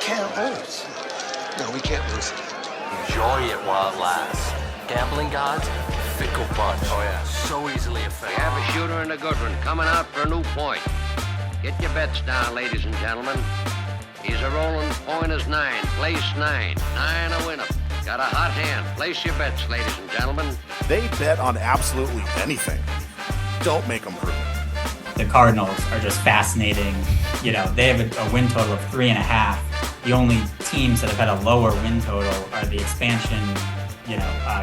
can't lose. No, we can't lose. Enjoy it while it lasts. Gambling gods, fickle bunch. Oh, yeah. So easily We affected. have a shooter and a good one coming out for a new point. Get your bets down, ladies and gentlemen. He's a rolling point is 9, place 9. 9 a winner. Got a hot hand. Place your bets, ladies and gentlemen. They bet on absolutely anything. Don't make them prove it. The Cardinals are just fascinating. You know, they have a win total of 3.5. The only teams that have had a lower win total are the expansion,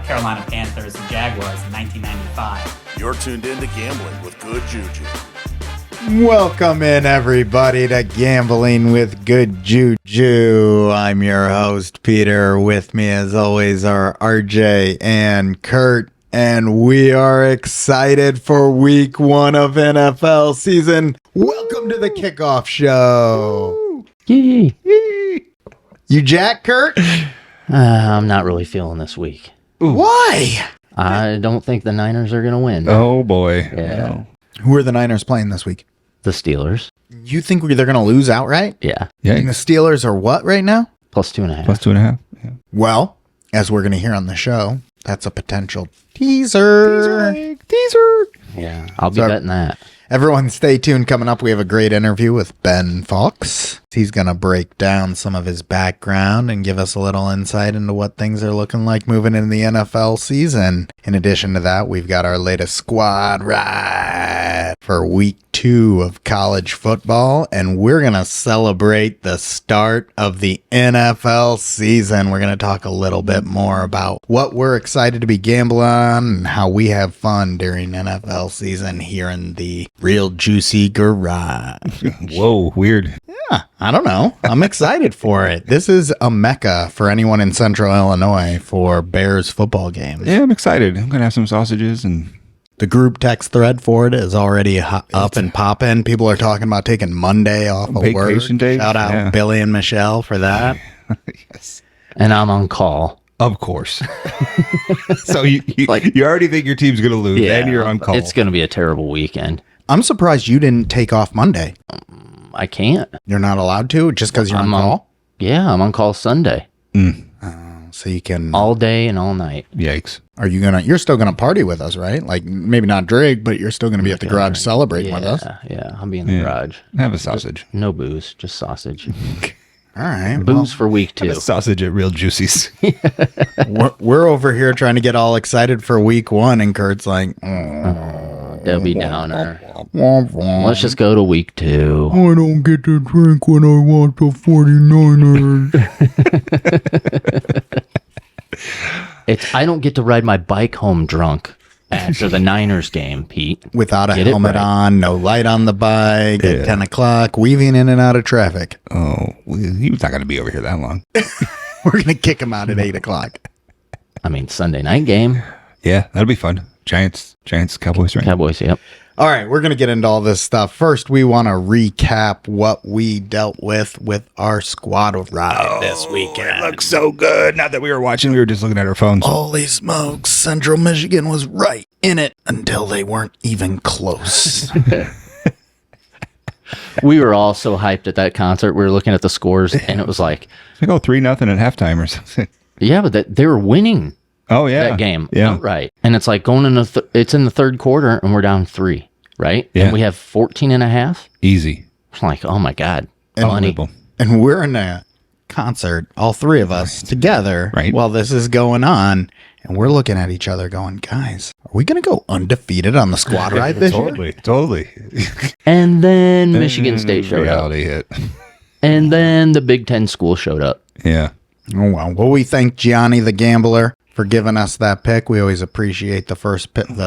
Carolina Panthers and Jaguars in 1995. You're tuned in to Gambling with Good JuJu. Welcome in, everybody, to Gambling with Good JuJu. I'm your host, Peter. With me, as always, are RJ and Kurt. And we are excited for week 1 of NFL season. Welcome to the kickoff show. Yee. You jack, Kurt? I'm not really feeling this week. Why? I don't think the Niners are going to win. Oh, boy. Yeah. Who are the Niners playing this week? The Steelers. You think they're going to lose outright? Yeah. And the Steelers are what right now? Plus 2.5. Plus 2.5. Yeah. Well, as we're going to hear on the show, that's a potential teaser. Yeah. I'll be betting that. Everyone stay tuned. Coming up, we have a great interview with Ben Fawkes. He's going to break down some of his background and give us a little insight into what things are looking like moving into the NFL season. In addition to that, we've got our latest squad ride for week 2 of college football, and we're going to celebrate the start of the NFL season. We're going to talk a little bit more about what we're excited to be gambling on and how we have fun during NFL season here in the Real Juicy Garage. Whoa, weird. Yeah, I don't know. I'm excited for it. This is a mecca for anyone in Central Illinois for Bears football games. Yeah, I'm excited. I'm going to have some sausages and... The group text thread for it is already up and popping. People are talking about taking Monday off of work. Vacation day. Shout out Billy and Michelle for that. Yes. And I'm on call. Of course. So you already think your team's going to lose, and you're on call. It's going to be a terrible weekend. I'm surprised you didn't take off Monday. I can't. You're not allowed to just because you're on call? Yeah, I'm on call Sunday. So you can... All day and all night. Yikes. You're still gonna party with us, right? Like maybe not drink, but you're still gonna be at the garage celebrating with us. Yeah, I'll be in the garage. Have a sausage. No booze, just sausage. All right. Booze for week 2. Have a sausage at Real Juicy's. We're over here trying to get all excited for week 1, and Kurt's like, Debbie Downer. Let's just go to week 2. I don't get to drink when I want the 49ers. I don't get to ride my bike home drunk after the Niners game, Pete. Without a helmet on, no light on the bike, at 10 o'clock, weaving in and out of traffic. Oh, he was not going to be over here that long. We're going to kick him out at 8 o'clock. I mean, Sunday night game. Yeah, that'll be fun. Giants, Cowboys, right? Cowboys, yep. All right, we're going to get into all this stuff. First, we want to recap what we dealt with our squad ride this weekend. It looks so good. Not that we were watching, we were just looking at our phones. Holy smokes, Central Michigan was right in it until they weren't even close. We were all so hyped at that concert. We were looking at the scores, and it was like... They go 3-0 at halftime or something. Yeah, but they were winning that game outright. And it's like going in it's in the third quarter, and we're down 3, right? Yeah. And we have 14.5. Easy. It's like, oh my God. Unbelievable. And we're in a concert, all 3 of us together, while this is going on. And we're looking at each other going, guys, are we going to go undefeated on the squad ride this year? Totally. And then Michigan State showed reality up. Hit. And then the Big Ten school showed up. Yeah. Oh, well, we thank Gianni the Gambler for giving us that pick. We always appreciate the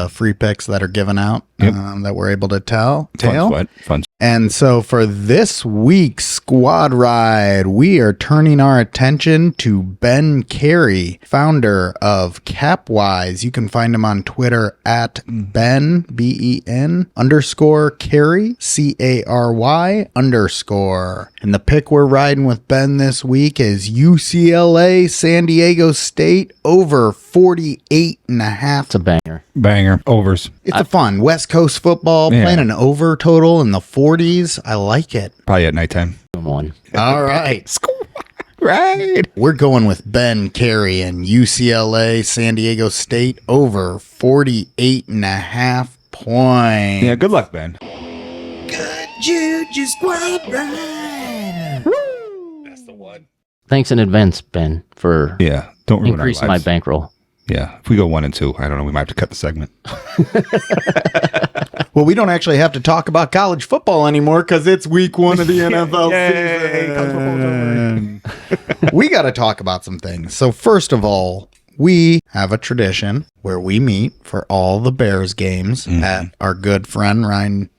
free picks that are given out that we're able to tell. Fun. And so for this week's squad ride, we are turning our attention to Ben Carey, founder of Capwise. You can find him on Twitter at Ben, B-E-N _Carey, C-A-R-Y _. And the pick we're riding with Ben this week is UCLA, San Diego State over 48.5. It's a banger. Banger. Overs. It's a fun West Coast football, playing an over total in the 40s. I like it. Probably at nighttime. One. All right. right. We're going with Ben Carey and UCLA, San Diego State over 48.5 points. Yeah, good luck, Ben. Good JuJu Squad Ride. That's the one. Thanks in advance, Ben, for don't ruin increasing our my lives. bankroll. Yeah, if we go 1 and 2, I don't know, we might have to cut the segment. Well, we don't actually have to talk about college football anymore because it's week 1 of the NFL season. We got to talk about some things. So first of all, we have a tradition where we meet for all the Bears games at our good friend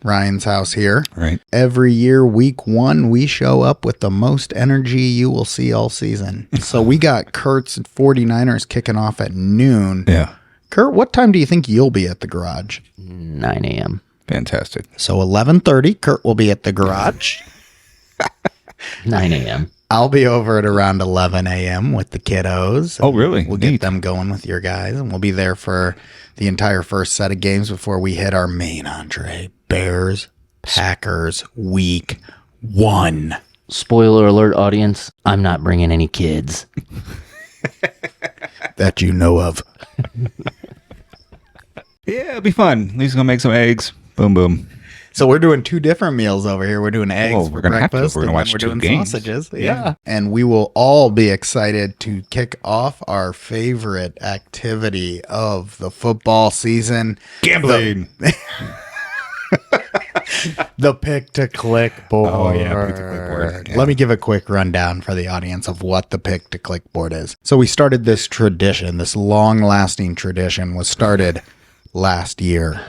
Ryan's house here. Right. Every year, week 1, we show up with the most energy you will see all season. So we got Kurt's 49ers kicking off at noon. Yeah. Kurt, what time do you think you'll be at the garage? 9 a.m. Fantastic. So 11:30, Kurt will be at the garage. 9 a.m. I'll be over at around 11 a.m. with the kiddos. Oh, really? We'll Neat. get them going with your guys, and we'll be there for the entire first set of games before we hit our main entree. Bears, Packers, week 1. Spoiler alert, audience. I'm not bringing any kids. That you know of. Yeah, it'll be fun. At least gonna make some eggs. Boom, boom. So we're doing 2 different meals over here. We're doing eggs Well, for we're gonna have to. breakfast. We're gonna and watch then 2 we're doing games. sausages. Yeah. And we will all be excited to kick off our favorite activity of the football season. Gambling. The pick to click board. Oh, yeah, pick to click board. Yeah. Let me give a quick rundown for the audience of what the pick to click board is. So we started this tradition, this long lasting tradition was started last year.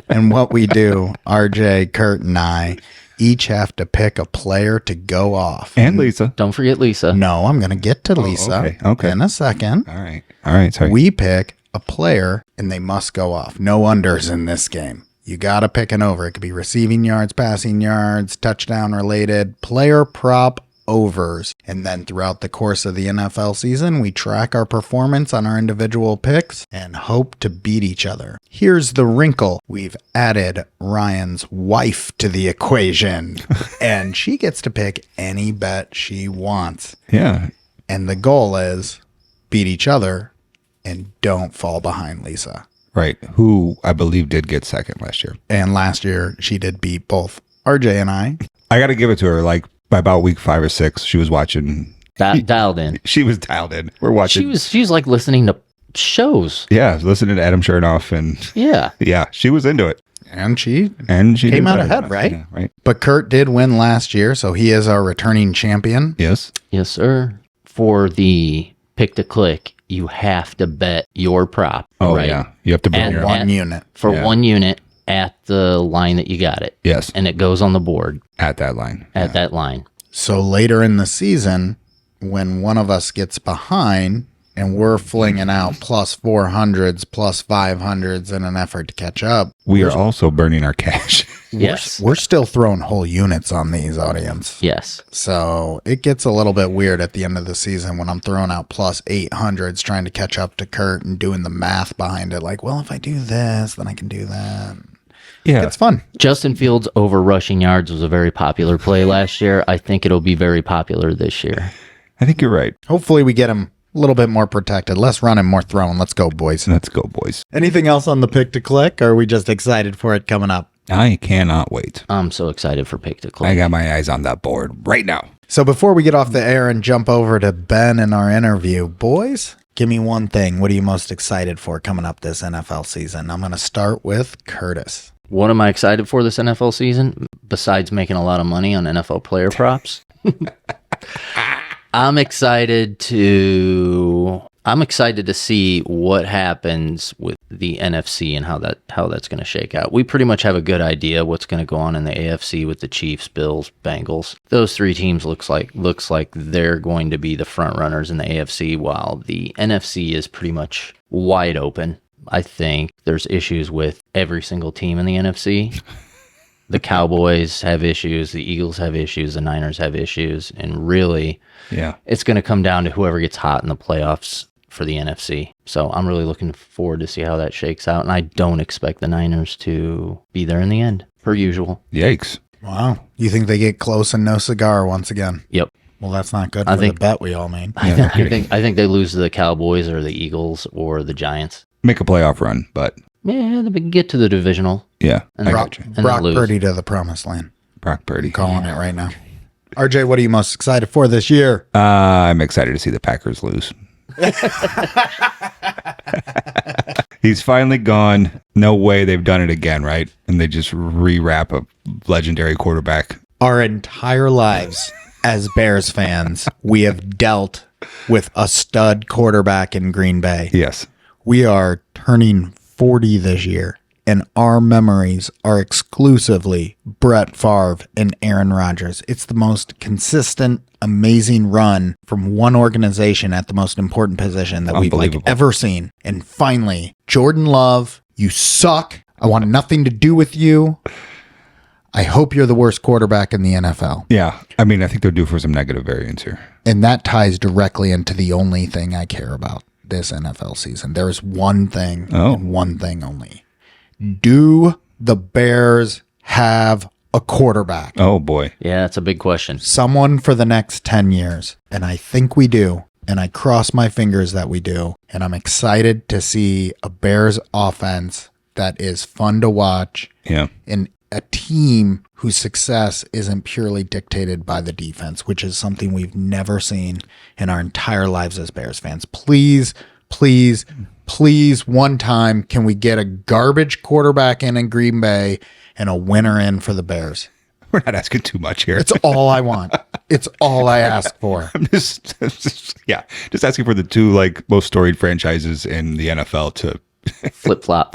And what we do, RJ, Kurt, and I each have to pick a player to go off. And Lisa. Don't forget Lisa. No, I'm going to get to Lisa okay. in a second. All right. Sorry. We pick a player and they must go off. No unders in this game. You got to pick an over. It could be receiving yards, passing yards, touchdown related, player prop overs. And then throughout the course of the NFL season, we track our performance on our individual picks and hope to beat each other. Here's the wrinkle. We've added Ryan's wife to the equation and she gets to pick any bet she wants. Yeah. And the goal is beat each other and don't fall behind Lisa. Right. Who I believe did get second last year. And last year she did beat both RJ and I. I got to give it to her. Like by about week 5 or 6, she was watching. Dialed in. She was dialed in. We're watching. She was like listening to shows. Yeah, listening to Adam Chernoff and yeah, she was into it. And she did came out better ahead, than us. right? Yeah, right. But Kurt did win last year, so he is our returning champion. Yes. Yes, sir. For the pick to click, you have to bet your prop. Oh, right? yeah. You have to bring And your One unit. for Yeah. 1 unit at the line that you got it. Yes. And it goes on the board At that line. at that line. So later in the season, when one of us gets behind and we're flinging out plus 400s, plus 500s in an effort to catch up, We are also burning our cash. Yes. we're still throwing whole units on these, audience. Yes. So it gets a little bit weird at the end of the season when I'm throwing out plus 800s trying to catch up to Kurt and doing the math behind it. Like, well, if I do this, then I can do that. Yeah. It's fun. Justin Fields over rushing yards was a very popular play last year. I think it'll be very popular this year. I think you're right. Hopefully we get him a little bit more protected. Less running, more throwing. Let's go, boys. Let's go, boys. Anything else on the pick to click, or are we just excited for it coming up? I cannot wait. I'm so excited for pick to click. I got my eyes on that board right now. So before we get off the air and jump over to Ben and our interview, boys, give me one thing. What are you most excited for coming up this NFL season? I'm going to start with Curtis. What am I excited for this NFL season? Besides making a lot of money on NFL player props, I'm excited to see what happens with the NFC and how that's going to shake out. We pretty much have a good idea what's going to go on in the AFC with the Chiefs, Bills, Bengals. Those 3 teams looks like they're going to be the front runners in the AFC, while the NFC is pretty much wide open. I think there's issues with every single team in the NFC. The Cowboys have issues, the Eagles have issues, the Niners have issues, and really, it's going to come down to whoever gets hot in the playoffs for the NFC. So I'm really looking forward to see how that shakes out, and I don't expect the Niners to be there in the end, per usual. Yikes. Wow. You think they get close and no cigar once again? Yep. Well, that's not good for the bet we all made. I think they lose to the Cowboys or the Eagles or the Giants. Make a playoff run, but Yeah, they get to the divisional. yeah, And I Brock, got you. And Brock lose. Purdy to the promised land. Brock Purdy. Calling it right now. RJ, what are you most excited for this year? I'm excited to see the Packers lose. He's finally gone. No way they've done it again, right? And they just rewrap a legendary quarterback. Our entire lives as Bears fans, we have dealt with a stud quarterback in Green Bay. Yes. We are turning 40 this year, and our memories are exclusively Brett Favre and Aaron Rodgers. It's the most consistent, amazing run from one organization at the most important position that we've ever seen. And finally, Jordan Love, you suck. I want nothing to do with you. I hope you're the worst quarterback in the NFL. Yeah. I mean, I think they're due for some negative variance here. And that ties directly into the only thing I care about this NFL season. There is one thing and one thing only. Do the Bears have a quarterback? Oh, boy. Yeah, that's a big question. Someone for the next 10 years. And I think we do. And I cross my fingers that we do. And I'm excited to see a Bears offense that is fun to watch. Yeah. And a team whose success isn't purely dictated by the defense, which is something we've never seen in our entire lives as Bears fans. Please, please, please, one time, can we get a garbage quarterback in Green Bay and a winner in for the Bears? We're not asking too much here. It's all I want. It's all I ask for. I'm just asking for the two most storied franchises in the NFL to Flip-flop.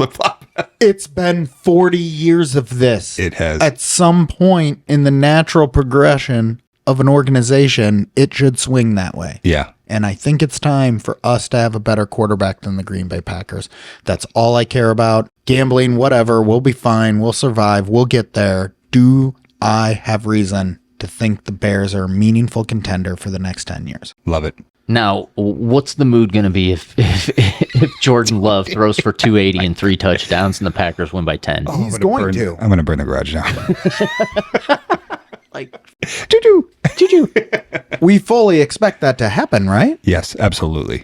It's been 40 years of this. It has. At some point in the natural progression of an organization, it should swing that way. Yeah. And I think it's time for us to have a better quarterback than the Green Bay Packers. That's all I care about. Gambling, whatever, we'll be fine. We'll survive. We'll get there. Do I have reason to think the Bears are a meaningful contender for the next 10 years? Love it. Now, what's the mood going to be if Jordan Love throws for 280 and 3 touchdowns and the Packers win by 10? He's going to. I'm going to burn the garage down. JuJu. We fully expect that to happen, right? Yes, absolutely.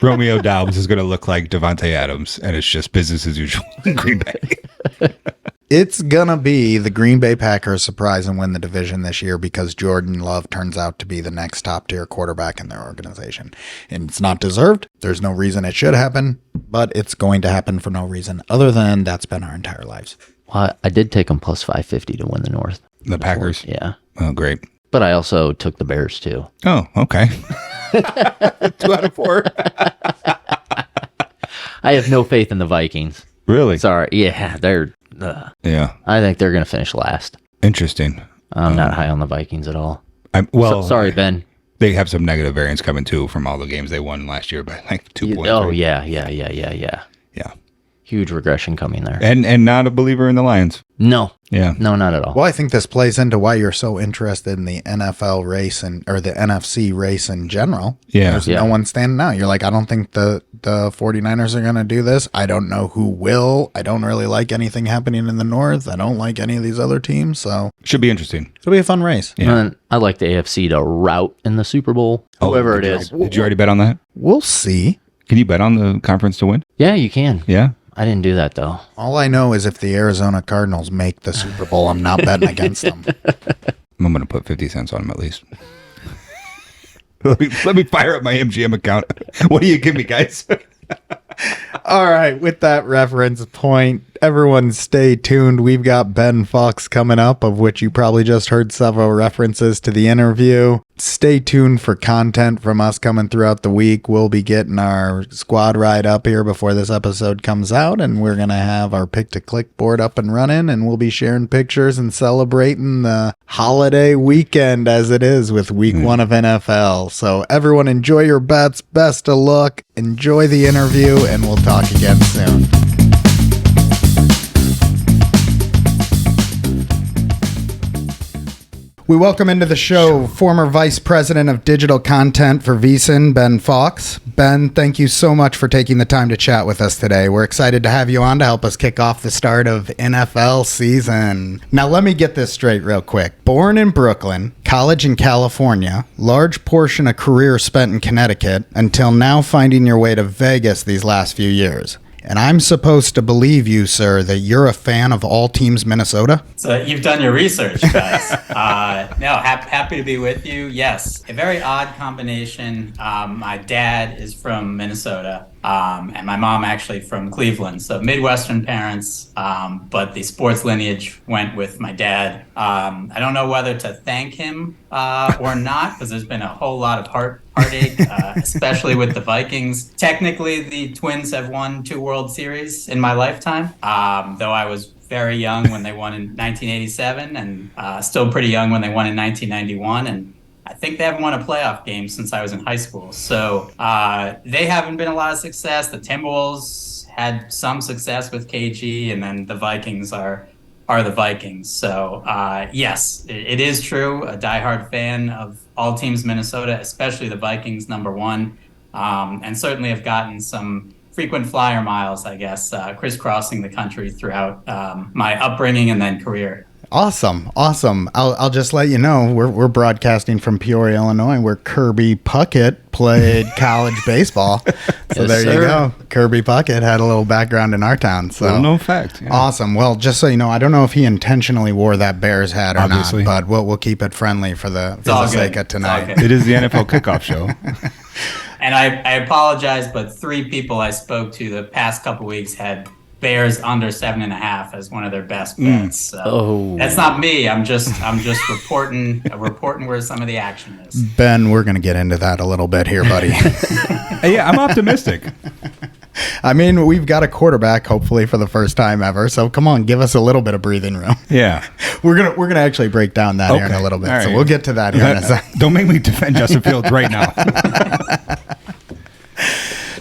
Romeo Doubs is going to look like Devontae Adams, and it's just business as usual in Green Bay. It's going to be the Green Bay Packers surprise and win the division this year because Jordan Love turns out to be the next top-tier quarterback in their organization. And it's not deserved. There's no reason it should happen, but it's going to happen for no reason other than that's been our entire lives. Well, I did take them plus 550 to win the North. The Packers? Yeah. Oh, great. But I also took the Bears, too. Oh, okay. 2 out of 4. I have no faith in the Vikings. Really? Sorry. Yeah, they're... yeah. I think they're going to finish last. Interesting. I'm not high on the Vikings at all. Sorry, Ben. They have some negative variance coming, too, from all the games they won last year by 2 points. Oh, right? yeah. Yeah. Huge regression coming there. And not a believer in the Lions. No. Yeah. No, not at all. Well, I think this plays into why you're so interested in the NFL race or the NFC race in general. Yeah. There's no one standing out. You're like, I don't think the 49ers are going to do this. I don't know who will. I don't really like anything happening in the North. I don't like any of these other teams. So Should be interesting. it'll be a fun race. Yeah. And I like the AFC to rout in the Super Bowl. Whoever it is. Did you already bet on that? We'll see. Can you bet on the conference to win? Yeah, you can. Yeah. I didn't do that, though. All I know is if the Arizona Cardinals make the Super Bowl, I'm not betting against them. I'm going to put 50 cents on them at least. Let me fire up my MGM account. What do you give me, guys? All right, with that reference point, everyone stay tuned. We've got Ben Fawkes coming up, of which you probably just heard several references to the interview. Stay tuned for content from us coming throughout the week. We'll be getting our squad ride up here before this episode comes out, and we're going to have our pick-to-click board up and running, and we'll be sharing pictures and celebrating the holiday weekend as it is with week 1 of NFL. So everyone enjoy your bets. Best of luck. Enjoy the interview, and we'll talk again soon. We welcome into the show former Vice President of Digital Content for VEASAN, Ben Fawkes. Ben, thank you so much for taking the time to chat with us today. We're excited to have you on to help us kick off the start of NFL season. Now, let me get this straight real quick. Born in Brooklyn, college in California, large portion of career spent in Connecticut, until now finding your way to Vegas these last few years. And I'm supposed to believe you, sir, that you're a fan of all teams Minnesota? So you've done your research, guys. Happy to be with you. Yes, a very odd combination. My dad is from Minnesota, and my mom actually from Cleveland. So Midwestern parents, but the sports lineage went with my dad. I don't know whether to thank him or not, because there's been a whole lot of heartache, especially with the Vikings. Technically, the Twins have won 2 World Series in my lifetime, though I was very young when they won in 1987 and still pretty young when they won in 1991. And I think they haven't won a playoff game since I was in high school. So they haven't been a lot of success. The Timberwolves had some success with KG, and then the Vikings are the Vikings. So yes, it is true. A diehard fan of all teams Minnesota, especially the Vikings, #1, and certainly have gotten some frequent flyer miles, I guess, crisscrossing the country throughout my upbringing and then career. Awesome. I'll just let you know, we're broadcasting from Peoria, Illinois, where Kirby Puckett played college baseball. So Yes, there you sir. go. Kirby Puckett had a little background in our town. So Well known fact. Yeah. Awesome. Well, just so you know, I don't know if he intentionally wore that Bears hat or Obviously. not, but we'll keep it friendly for the all sake good. of tonight. It's all good. It is the NFL kickoff show. And I apologize, but 3 people I spoke to the past couple weeks had Bears under 7.5 as one of their best bets. So Oh. that's not me. I'm just reporting where some of the action is. Ben, we're going to get into that a little bit here, buddy. Hey, yeah, I'm optimistic. I mean, we've got a quarterback, hopefully for the first time ever. So come on, give us a little bit of breathing room. Yeah. We're gonna actually break down that here in a little bit. All So right. we'll get to that here in a second. Don't make me defend Justin Fields right now.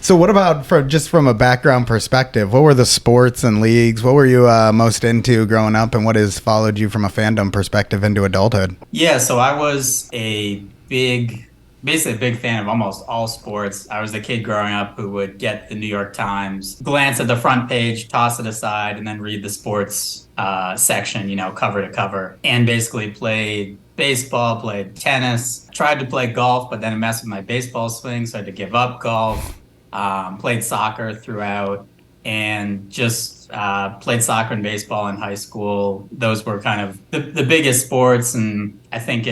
So what about from a background perspective? What were the sports and leagues? What were you most into growing up, and what has followed you from a fandom perspective into adulthood? Yeah, so I was basically a big fan of almost all sports. I was the kid growing up who would get the New York Times, glance at the front page, toss it aside, and then read the sports section, cover to cover, and basically played baseball, played tennis, tried to play golf, but then it messed with my baseball swing, so I had to give up golf. Played soccer throughout, and just played soccer and baseball in high school. Those were kind of the biggest sports, and I think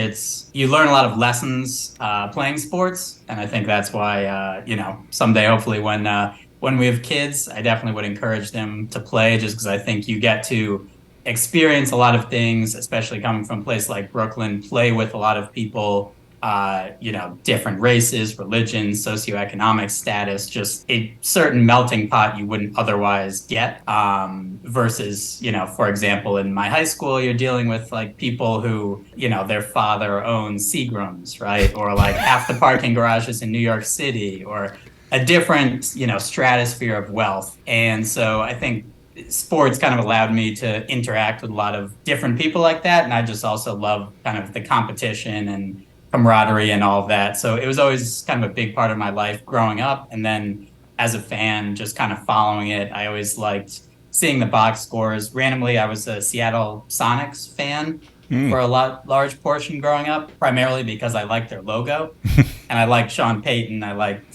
you learn a lot of lessons playing sports, and I think that's why someday, hopefully, when we have kids, I definitely would encourage them to play, just because I think you get to experience a lot of things, especially coming from a place like Brooklyn, play with a lot of people, different races, religions, socioeconomic status, just a certain melting pot you wouldn't otherwise get. Versus, for example, in my high school, you're dealing with like people who, their father owns Seagrams, right? Or like half the parking garages in New York City, or a different, stratosphere of wealth. And so I think sports kind of allowed me to interact with a lot of different people like that. And I just also love kind of the competition and camaraderie and all of that. So it was always kind of a big part of my life growing up. And then as a fan, just kind of following it, I always liked seeing the box scores. Randomly, I was a Seattle Sonics fan for a large portion growing up, primarily because I liked their logo. And I liked Sean Payton. I liked,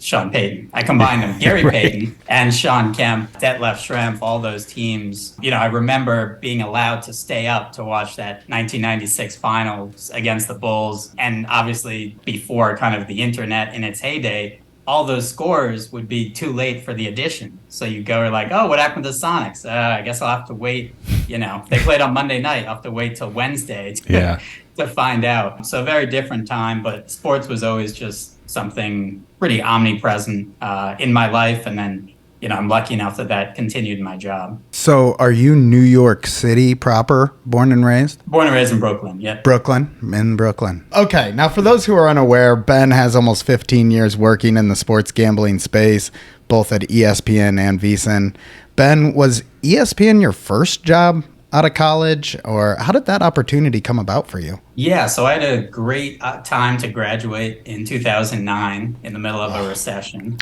Sean Payton. I combined them, Gary Payton and Sean Kemp, Detlef Schrempf, all those teams. I remember being allowed to stay up to watch that 1996 finals against the Bulls. And obviously, before kind of the internet in its heyday, all those scores would be too late for the edition. So you go like, oh, what happened to Sonics? I guess I'll have to wait. They played on Monday night. I'll have to wait till Wednesday to find out. So a very different time, but sports was always just something pretty omnipresent in my life. And then, I'm lucky enough that continued in my job. So are you New York City proper, born and raised? Born and raised in Brooklyn, yeah. Brooklyn, in Brooklyn. Okay, now for those who are unaware, Ben has almost 15 years working in the sports gambling space, both at ESPN and VEASAN. Ben, was ESPN your first job out of college, or how did that opportunity come about for you? Yeah, so I had a great time to graduate in 2009 in the middle of a recession.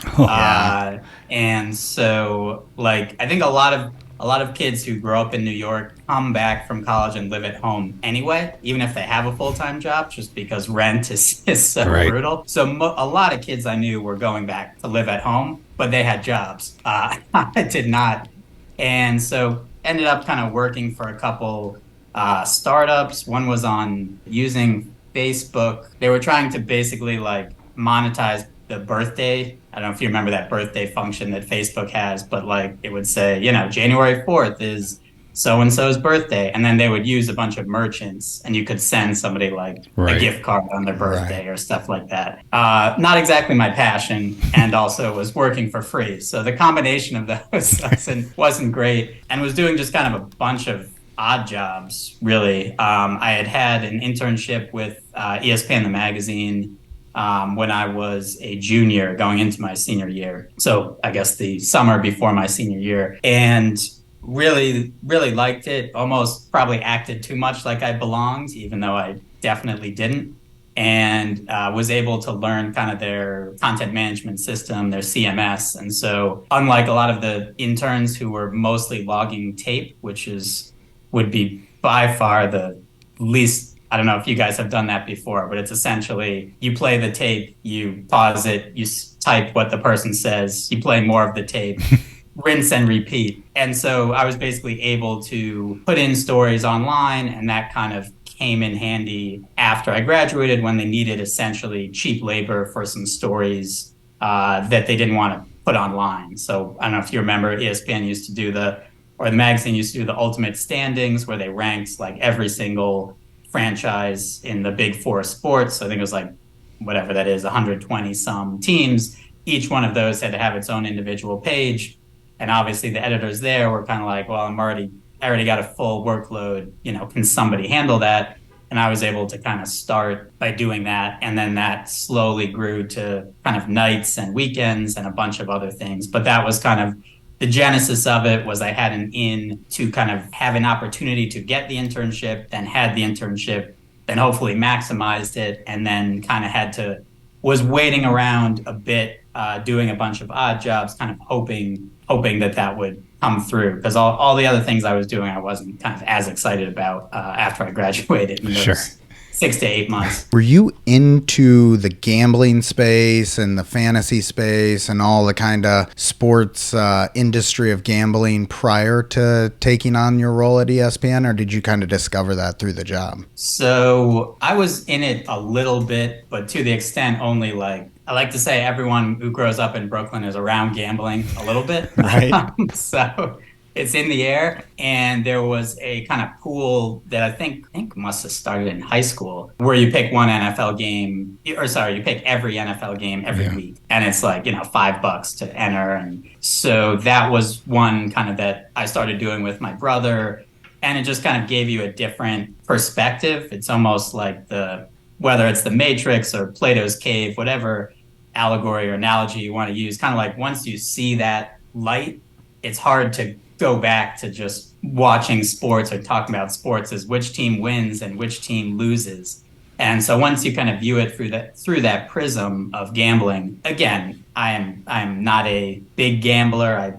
And so like I think a lot of kids who grow up in New York come back from college and live at home anyway, even if they have a full-time job, just because rent is so brutal. So a lot of kids I knew were going back to live at home, but they had jobs. I did not. And so ended up kind of working for a couple startups. One was on using Facebook. They were trying to basically like monetize the birthday. I don't know if you remember that birthday function that Facebook has, but like it would say, January 4th is so-and-so's birthday. And then they would use a bunch of merchants and you could send somebody like a gift card on their birthday or stuff like that. Not exactly my passion, and also was working for free. So the combination of those wasn't great, and was doing just kind of a bunch of odd jobs, really. I had an internship with ESPN, the magazine, when I was a junior going into my senior year. So I guess the summer before my senior year. And really, really liked it. Almost probably acted too much like I belonged, even though I definitely didn't. And was able to learn kind of their content management system, their CMS. And so unlike a lot of the interns who were mostly logging tape, which would be by far the least, I don't know if you guys have done that before, but it's essentially you play the tape, you pause it, you type what the person says, you play more of the tape, rinse and repeat. And so I was basically able to put in stories online, and that kind of came in handy after I graduated when they needed essentially cheap labor for some stories that they didn't want to put online. So I don't know if you remember, ESPN used to do the magazine used to do the ultimate standings, where they ranked like every single franchise in the big four sports. So I think it was like, whatever that is, 120 some teams. Each one of those had to have its own individual page. And obviously the editors there were kind of like, well, I already got a full workload, can somebody handle that? And I was able to kind of start by doing that. And then that slowly grew to kind of nights and weekends and a bunch of other things. But that was kind of the genesis of it. Was I had an in to kind of have an opportunity to get the internship, then had the internship, then hopefully maximized it, and then kind of was waiting around a bit, doing a bunch of odd jobs, kind of hoping that would come through, because all the other things I was doing, I wasn't kind of as excited about after I graduated in those 6 to 8 months. Were you into the gambling space and the fantasy space and all the kind of sports industry of gambling prior to taking on your role at ESPN, or did you kind of discover that through the job? So I was in it a little bit, but to the extent only like, I like to say everyone who grows up in Brooklyn is around gambling a little bit. Right. So it's in the air. And there was a kind of pool that I think must have started in high school, where you pick one NFL game, you pick every NFL game every week. And it's like, $5 to enter. And so that was one kind of that I started doing with my brother. And it just kind of gave you a different perspective. It's almost like whether it's the Matrix or Plato's Cave, whatever allegory or analogy you want to use, kind of like once you see that light, it's hard to go back to just watching sports or talking about sports as which team wins and which team loses. And so once you kind of view it through that prism of gambling, again, I'm not a big gambler. I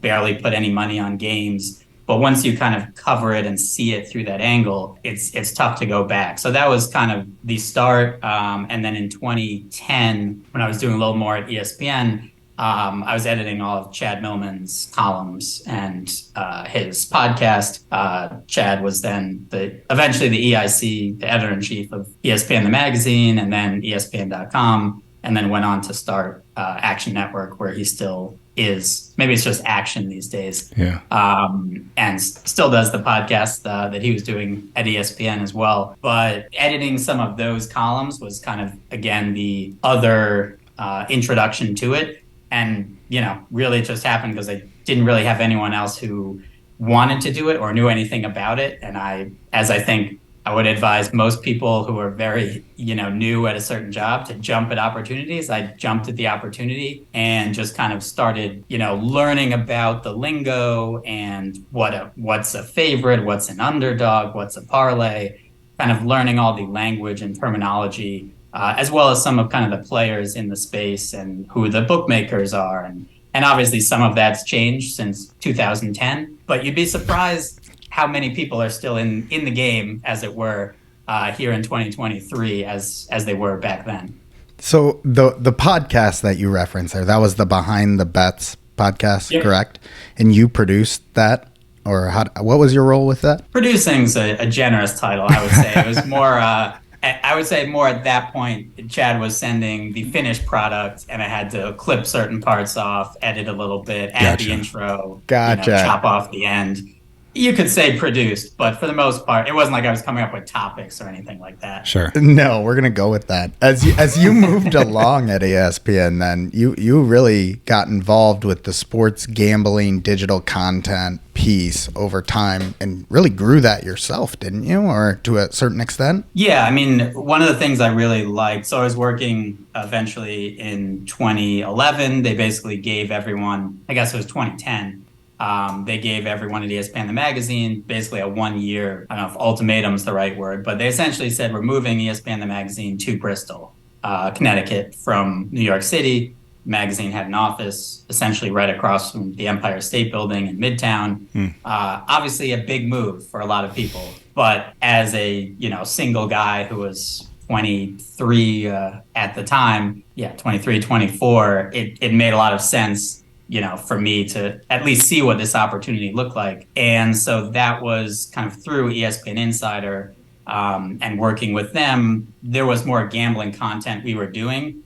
barely put any money on games. But once you kind of cover it and see it through that angle, it's tough to go back. So that was kind of the start. And then in 2010, when I was doing a little more at ESPN, I was editing all of Chad Millman's columns and his podcast. Chad was then eventually the EIC, the editor-in-chief of ESPN, the magazine, and then ESPN.com, and then went on to start Action Network, where he still is. Maybe it's just Action these days. Yeah. And still does the podcast that he was doing at ESPN as well. But editing some of those columns was kind of, again, the other introduction to it. And, really just happened because I didn't really have anyone else who wanted to do it or knew anything about it. And I think I would advise most people who are very, new at a certain job to jump at opportunities. I jumped at the opportunity and just kind of started, learning about the lingo and what's a favorite, what's an underdog, what's a parlay, kind of learning all the language and terminology, as well as some of kind of the players in the space and who the bookmakers are. And obviously some of that's changed since 2010, but you'd be surprised how many people are still in the game, as it were, here in 2023 as they were back then. So the podcast that you referenced there, that was the Behind the Bets podcast, yep. Correct? And you produced that, or what was your role with that? Producing's a generous title, I would say. It was more, I would say more at that point, Chad was sending the finished product, and I had to clip certain parts off, edit a little bit, add the intro, chop off the end. You could say produced, but for the most part, it wasn't like I was coming up with topics or anything like that. Sure. No, we're gonna go with that. As you moved along at ESPN, then you really got involved with the sports gambling digital content piece over time, and really grew that yourself, didn't you, or to a certain extent? Yeah, I mean, one of the things I really liked. So I was working eventually in 2011. They basically gave everyone, I guess it was 2010. They gave everyone at ESPN the magazine basically a 1 year, I don't know if ultimatum is the right word, but they essentially said we're moving ESPN the magazine to Bristol, Connecticut from New York City. The magazine had an office essentially right across from the Empire State Building in Midtown. Obviously a big move for a lot of people, but as a single guy who was 23 at the time, 23, 24, it made a lot of sense for me to at least see what this opportunity looked like. And so that was kind of through ESPN Insider and working with them. There was more gambling content we were doing.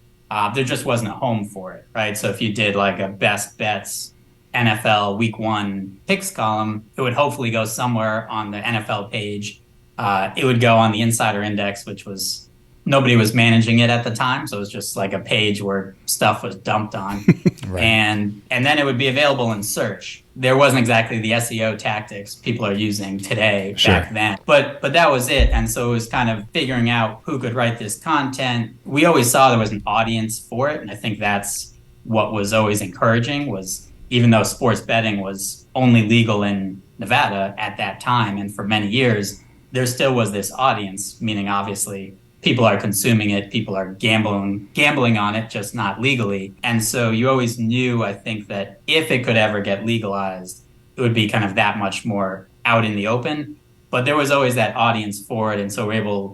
There just wasn't a home for it, right? So if you did like a best bets NFL week 1 picks column, it would hopefully go somewhere on the NFL page. It would go on the Insider Index, which was nobody was managing it at the time, so it was just like a page where stuff was dumped on. Right. And then it would be available in search. There wasn't exactly the SEO tactics people are using today back then, but that was it. And so it was kind of figuring out who could write this content. We always saw there was an audience for it, and I think that's what was always encouraging, was even though sports betting was only legal in Nevada at that time and for many years, there still was this audience, meaning obviously people are consuming it, people are gambling on it, just not legally. And so you always knew, I think, that if it could ever get legalized, it would be kind of that much more out in the open. But there was always that audience for it. And so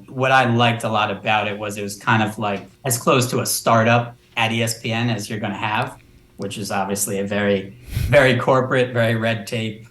what I liked a lot about it was kind of like as close to a startup at ESPN as you're going to have, which is obviously a very, very corporate, very red tape,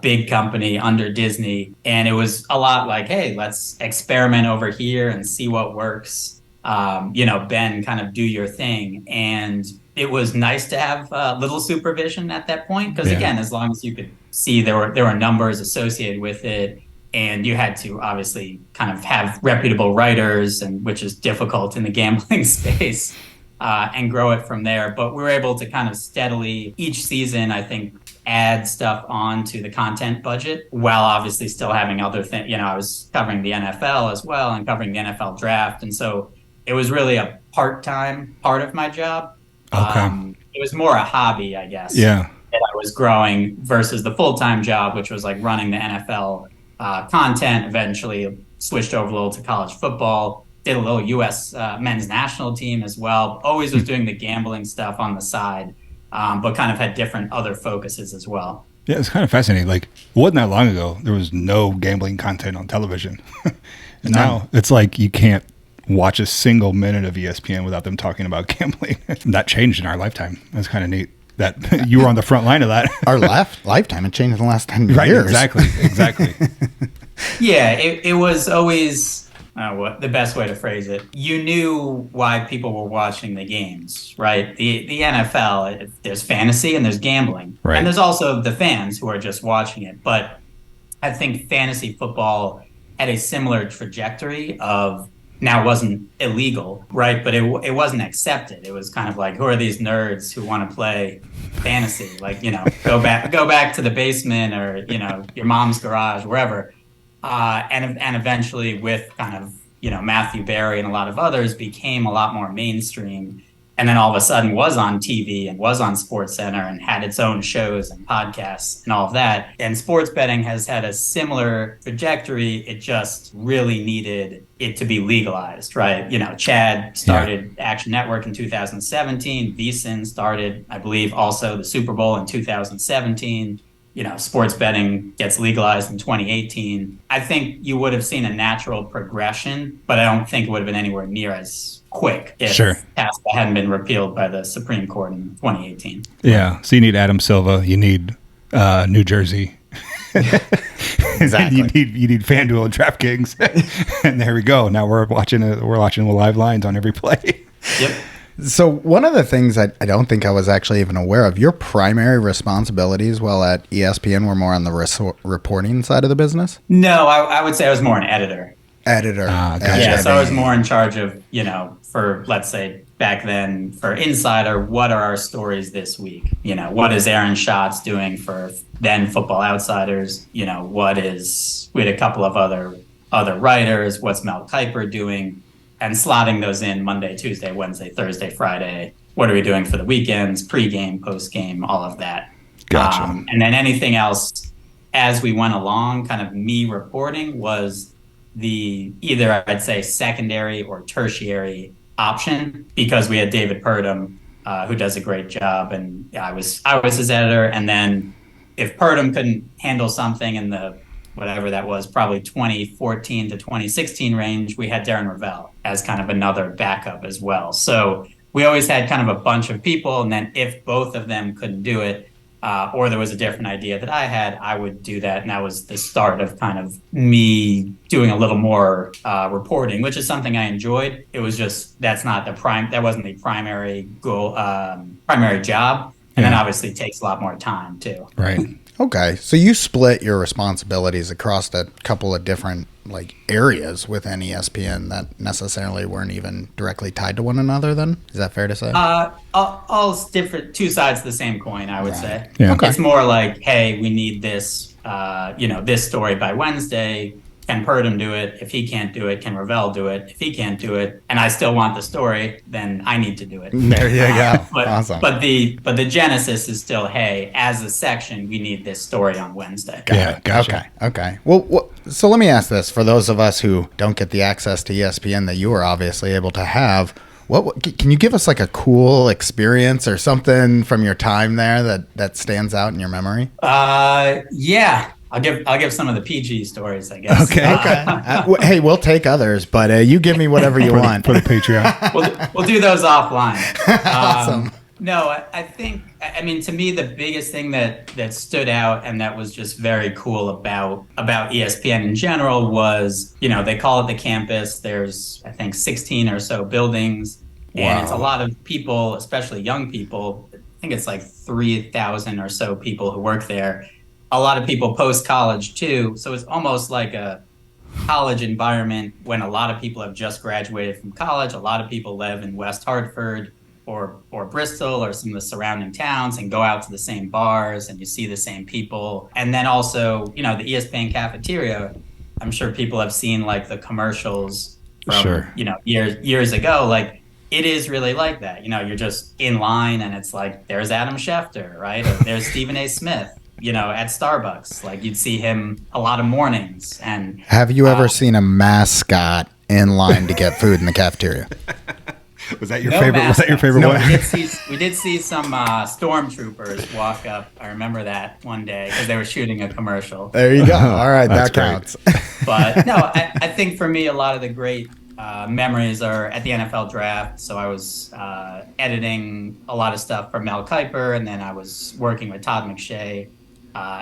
big company under Disney. And it was a lot like, hey, let's experiment over here and see what works. Ben, kind of do your thing. And it was nice to have little supervision at that point. Because again, as long as you could see there were numbers associated with it, and you had to obviously kind of have reputable writers, and which is difficult in the gambling space, and grow it from there. But we were able to kind of steadily each season, I think, add stuff onto the content budget while obviously still having other things. I was covering the NFL as well and covering the NFL draft. And so it was really a part-time part of my job. Okay. It was more a hobby, I guess. Yeah. That I was growing versus the full-time job, which was like running the NFL content. Eventually switched over a little to college football, did a little U.S. men's national team as well. Always was doing the gambling stuff on the side. But kind of had different other focuses as well. Yeah, it's kind of fascinating. Like, it wasn't that long ago, there was no gambling content on television. And now it's like you can't watch a single minute of ESPN without them talking about gambling. That changed in our lifetime. That's kind of neat that you were on the front line of that. Our lifetime, it changed in the last 10 right, years. Exactly. Yeah, it was always... what the best way to phrase it, you knew why people were watching the games, right? The NFL, there's fantasy and there's gambling. Right. And there's also the fans who are just watching it. But I think fantasy football had a similar trajectory of, now it wasn't illegal, right? But it wasn't accepted. It was kind of like, who are these nerds who want to play fantasy? Like, go back to the basement or, your mom's garage, wherever. and eventually with kind of, Matthew Berry and a lot of others became a lot more mainstream. And then all of a sudden was on TV and was on SportsCenter and had its own shows and podcasts and all of that. And sports betting has had a similar trajectory. It just really needed it to be legalized, right? Chad started Action Network in 2017. VSiN started, I believe, also the Super Bowl in 2017. Sports betting gets legalized in 2018. I think you would have seen a natural progression, but I don't think it would have been anywhere near as quick if PASPA hadn't been repealed by the Supreme Court in 2018. Yeah. So you need Adam Silva. You need New Jersey. Exactly. You need FanDuel and DraftKings. And there we go. Now we're watching live lines on every play. Yep. So one of the things I don't think I was actually even aware of, your primary responsibilities while at ESPN were more on the reporting side of the business? No, I would say I was more an editor. Gotcha. Yeah, so I was more in charge of, for, let's say, back then, for Insider, what are our stories this week? What is Aaron Schatz doing for then Football Outsiders? We had a couple of other writers. What's Mel Kiper doing? And slotting those in Monday, Tuesday, Wednesday, Thursday, Friday. What are we doing for the weekends, pregame, postgame, all of that. Gotcha. And then anything else as we went along, kind of me reporting was the either I'd say secondary or tertiary option, because we had David Purdom, who does a great job, and I was his editor. And then if Purdom couldn't handle something in the whatever that was, probably 2014 to 2016 range, we had Darren Ravel as kind of another backup as well. So we always had kind of a bunch of people, and then if both of them couldn't do it, or there was a different idea that I had, I would do that. And that was the start of kind of me doing a little more reporting, which is something I enjoyed. It was just, that wasn't the primary goal, primary job. And then obviously it takes a lot more time too. Right. Okay, so you split your responsibilities across a couple of different areas within ESPN that necessarily weren't even directly tied to one another. Then is that fair to say? All different, two sides of the same coin, I would say. Yeah. Okay. It's more like, hey, we need this, this story by Wednesday. Can Purdom do it? If he can't do it, can Ravel do it? If he can't do it, and I still want the story, then I need to do it. There you go. Awesome. But the genesis is still, hey, as a section, we need this story on Wednesday. Yeah. Gotcha. Okay. Well, so let me ask this: for those of us who don't get the access to ESPN that you were obviously able to have, what can you give us a cool experience or something from your time there that stands out in your memory? Yeah. I'll give some of the PG stories, I guess. Okay. Hey, we'll take others, but you give me whatever you want. For the Patreon. We'll do those offline. Awesome. No, I think, to me, the biggest thing that stood out and that was just very cool about ESPN in general was, they call it the campus. There's, I think, 16 or so buildings. And It's a lot of people, especially young people. I think it's 3,000 or so people who work there. A lot of people post-college too, so it's almost like a college environment when a lot of people have just graduated from college. A lot of people live in West Hartford or Bristol or some of the surrounding towns and go out to the same bars, and you see the same people. And then also, the ESPN cafeteria, I'm sure people have seen the commercials from, years ago. It is really like that. You're just in line and it's there's Adam Schefter, right? Or there's Stephen A. Smith. At Starbucks, you'd see him a lot of mornings. And have you ever seen a mascot in line to get food in the cafeteria? Was that your favorite? Was that your favorite one? We did see some stormtroopers walk up. I remember that one day because they were shooting a commercial. There you go. All right, that counts. But no, I think for me, a lot of the great memories are at the NFL draft. So I was editing a lot of stuff for Mel Kiper, and then I was working with Todd McShay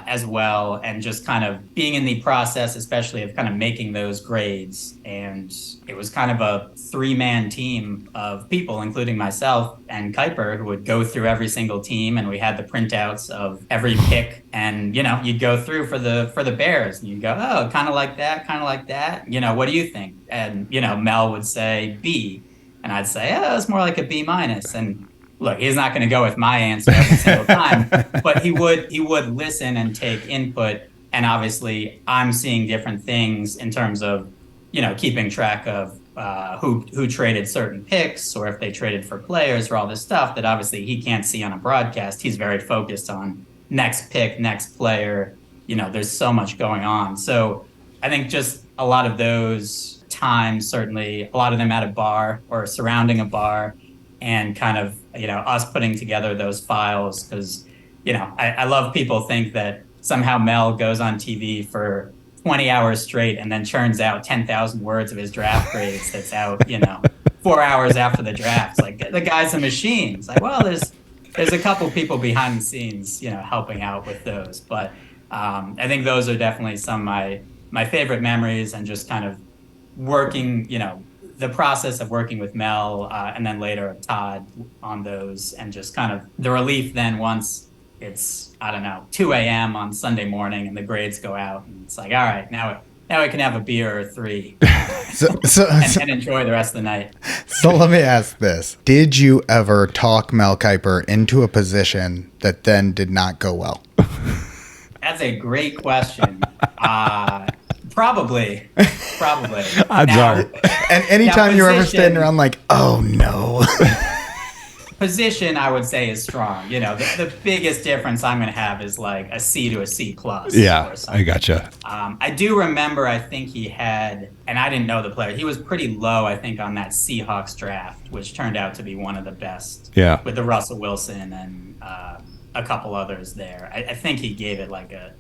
as well, and just kind of being in the process, especially of kind of making those grades. And it was kind of a three-man team of people, including myself and Kiper, who would go through every single team, and we had the printouts of every pick. And you'd go through for the Bears, and you'd go, oh, kind of like that. What do you think? And Mel would say B, and I'd say, oh, it's more like a B minus. And look, he's not going to go with my answer every single time, but he would listen and take input And obviously, I'm seeing different things in terms of, keeping track of who traded certain picks or if they traded for players or all this stuff that obviously he can't see on a broadcast. He's very focused on next pick, next player. There's so much going on. So I think just a lot of those times, certainly a lot of them at a bar or surrounding a bar, and kind of, us putting together those files because, I love people think that somehow Mel goes on TV for 20 hours straight and then churns out 10,000 words of his draft grades that's out, 4 hours after the draft. It's like, the guy's a machine. It's like, well, there's a couple people behind the scenes, helping out with those. But I think those are definitely some of my favorite memories, and just kind of working, the process of working with Mel and then later Todd on those, and just kind of the relief then once it's, 2 a.m. on Sunday morning and the grades go out, and it's like, all right, now I can have a beer or three and enjoy the rest of the night. So let me ask this. Did you ever talk Mel Kiper into a position that then did not go well? That's a great question. Probably. Odds are. And anytime you're ever standing around like, oh no. Position, I would say, is strong. The biggest difference I'm going to have is like a C to a C plus. Yeah, or something. I gotcha. I do remember, I think he had, and I didn't know the player, he was pretty low, I think, on that Seahawks draft, which turned out to be one of the best. Yeah. With the Russell Wilson and a couple others there. I think he gave it like a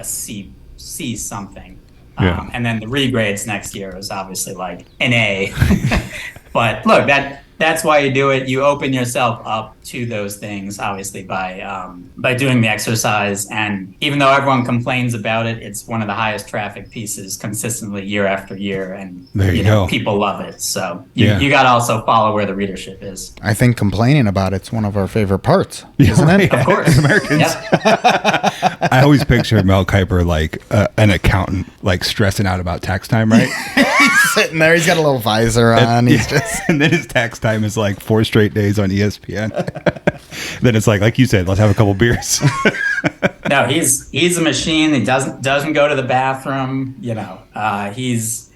C something. Yeah. And then the regrades next year was obviously like an A. But look, that's why you do it. You open yourself up to those things, obviously, by doing the exercise. And even though everyone complains about it, it's one of the highest traffic pieces consistently year after year. And there you go. People love it. So you got to also follow where the readership is. I think complaining about it's one of our favorite parts, isn't it? Of course. As Americans. I always picture Mel Kiper like an accountant, like stressing out about tax time, right? He's sitting there. He's got a little visor on. And then his tax time is like 4 straight days on ESPN. Then it's like you said, let's have a couple beers. No, he's a machine. He doesn't go to the bathroom. His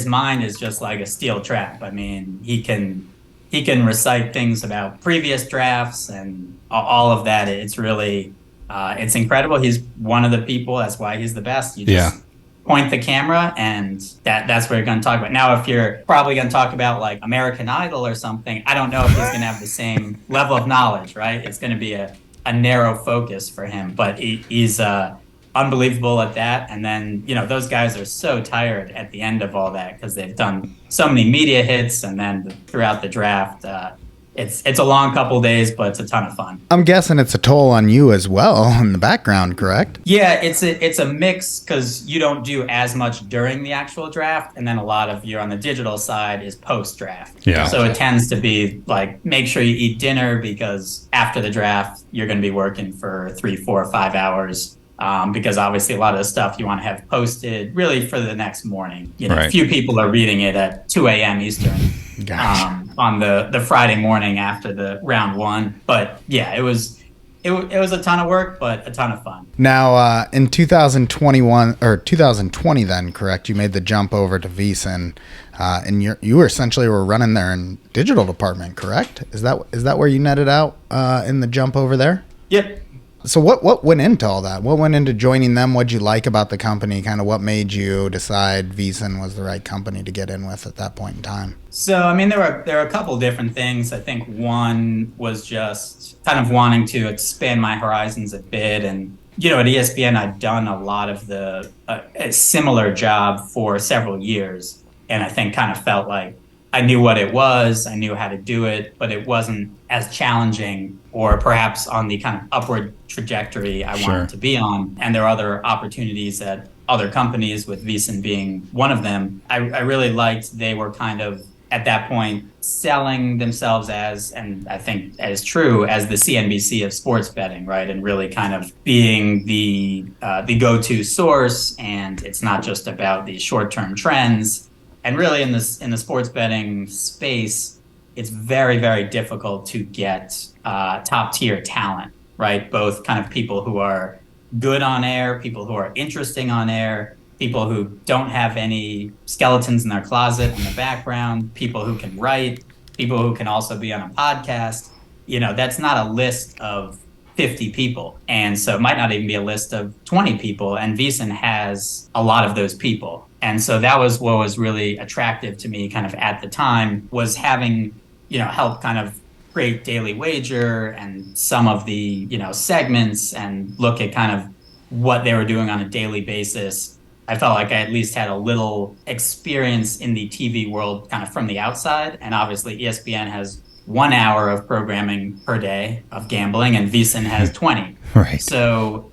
mind is just like a steel trap. I mean, he can recite things about previous drafts and all of that. It's really it's incredible. He's one of the people. That's why he's the best. You just point the camera, and that's what you're going to talk about. Now, if you're probably going to talk about like American Idol or something, I don't know if he's going to have the same level of knowledge, right? It's going to be a narrow focus for him, but he's unbelievable at that. And then, those guys are so tired at the end of all that because they've done so many media hits, and then throughout the draft, it's a long couple days, but it's a ton of fun. I'm guessing it's a toll on you as well in the background, correct? Yeah, it's a mix because you don't do as much during the actual draft, and then a lot of you're on the digital side is post-draft. Yeah. So it tends to be like, make sure you eat dinner because after the draft, you're going to be working for 3, 4, 5 hours. Because obviously a lot of the stuff you want to have posted really for the next morning. Right. Few people are reading it at 2 a.m. Eastern. Gotcha. On the Friday morning after the round one. But yeah, it was a ton of work, but a ton of fun. Now, in 2021 or 2020, then correct? You made the jump over to VSiN, and you essentially were running their digital department, correct? Is that where you netted out in the jump over there? Yep. So what went into all that? What went into joining them? What'd you like about the company? Kind of what made you decide VSiN was the right company to get in with at that point in time? So, I mean, there were a couple different things. I think one was just kind of wanting to expand my horizons a bit. And, at ESPN, I'd done a lot of a similar job for several years. And I think kind of felt like I knew what it was, I knew how to do it, but it wasn't as challenging or perhaps on the kind of upward trajectory I wanted to be on. And there are other opportunities at other companies, with VSiN being one of them. I really liked they were kind of, at that point, selling themselves as, and I think as true, as the CNBC of sports betting, right? And really kind of being the go-to source, and it's not just about the short-term trends. And really in the sports betting space, it's very, very difficult to get top tier talent, right? Both kind of people who are, good on air, people who are interesting on air, people who don't have any skeletons in their closet in the background, people who can write, people who can also be on a podcast. That's not a list of 50 people. And so it might not even be a list of 20 people. And VSiN has a lot of those people. And so that was what was really attractive to me kind of at the time, was having, help kind of create Daily Wager and some of the, segments and look at kind of what they were doing on a daily basis. I felt like I at least had a little experience in the TV world kind of from the outside. And obviously ESPN has 1 hour of programming per day of gambling, and VSiN has 20. Right. So,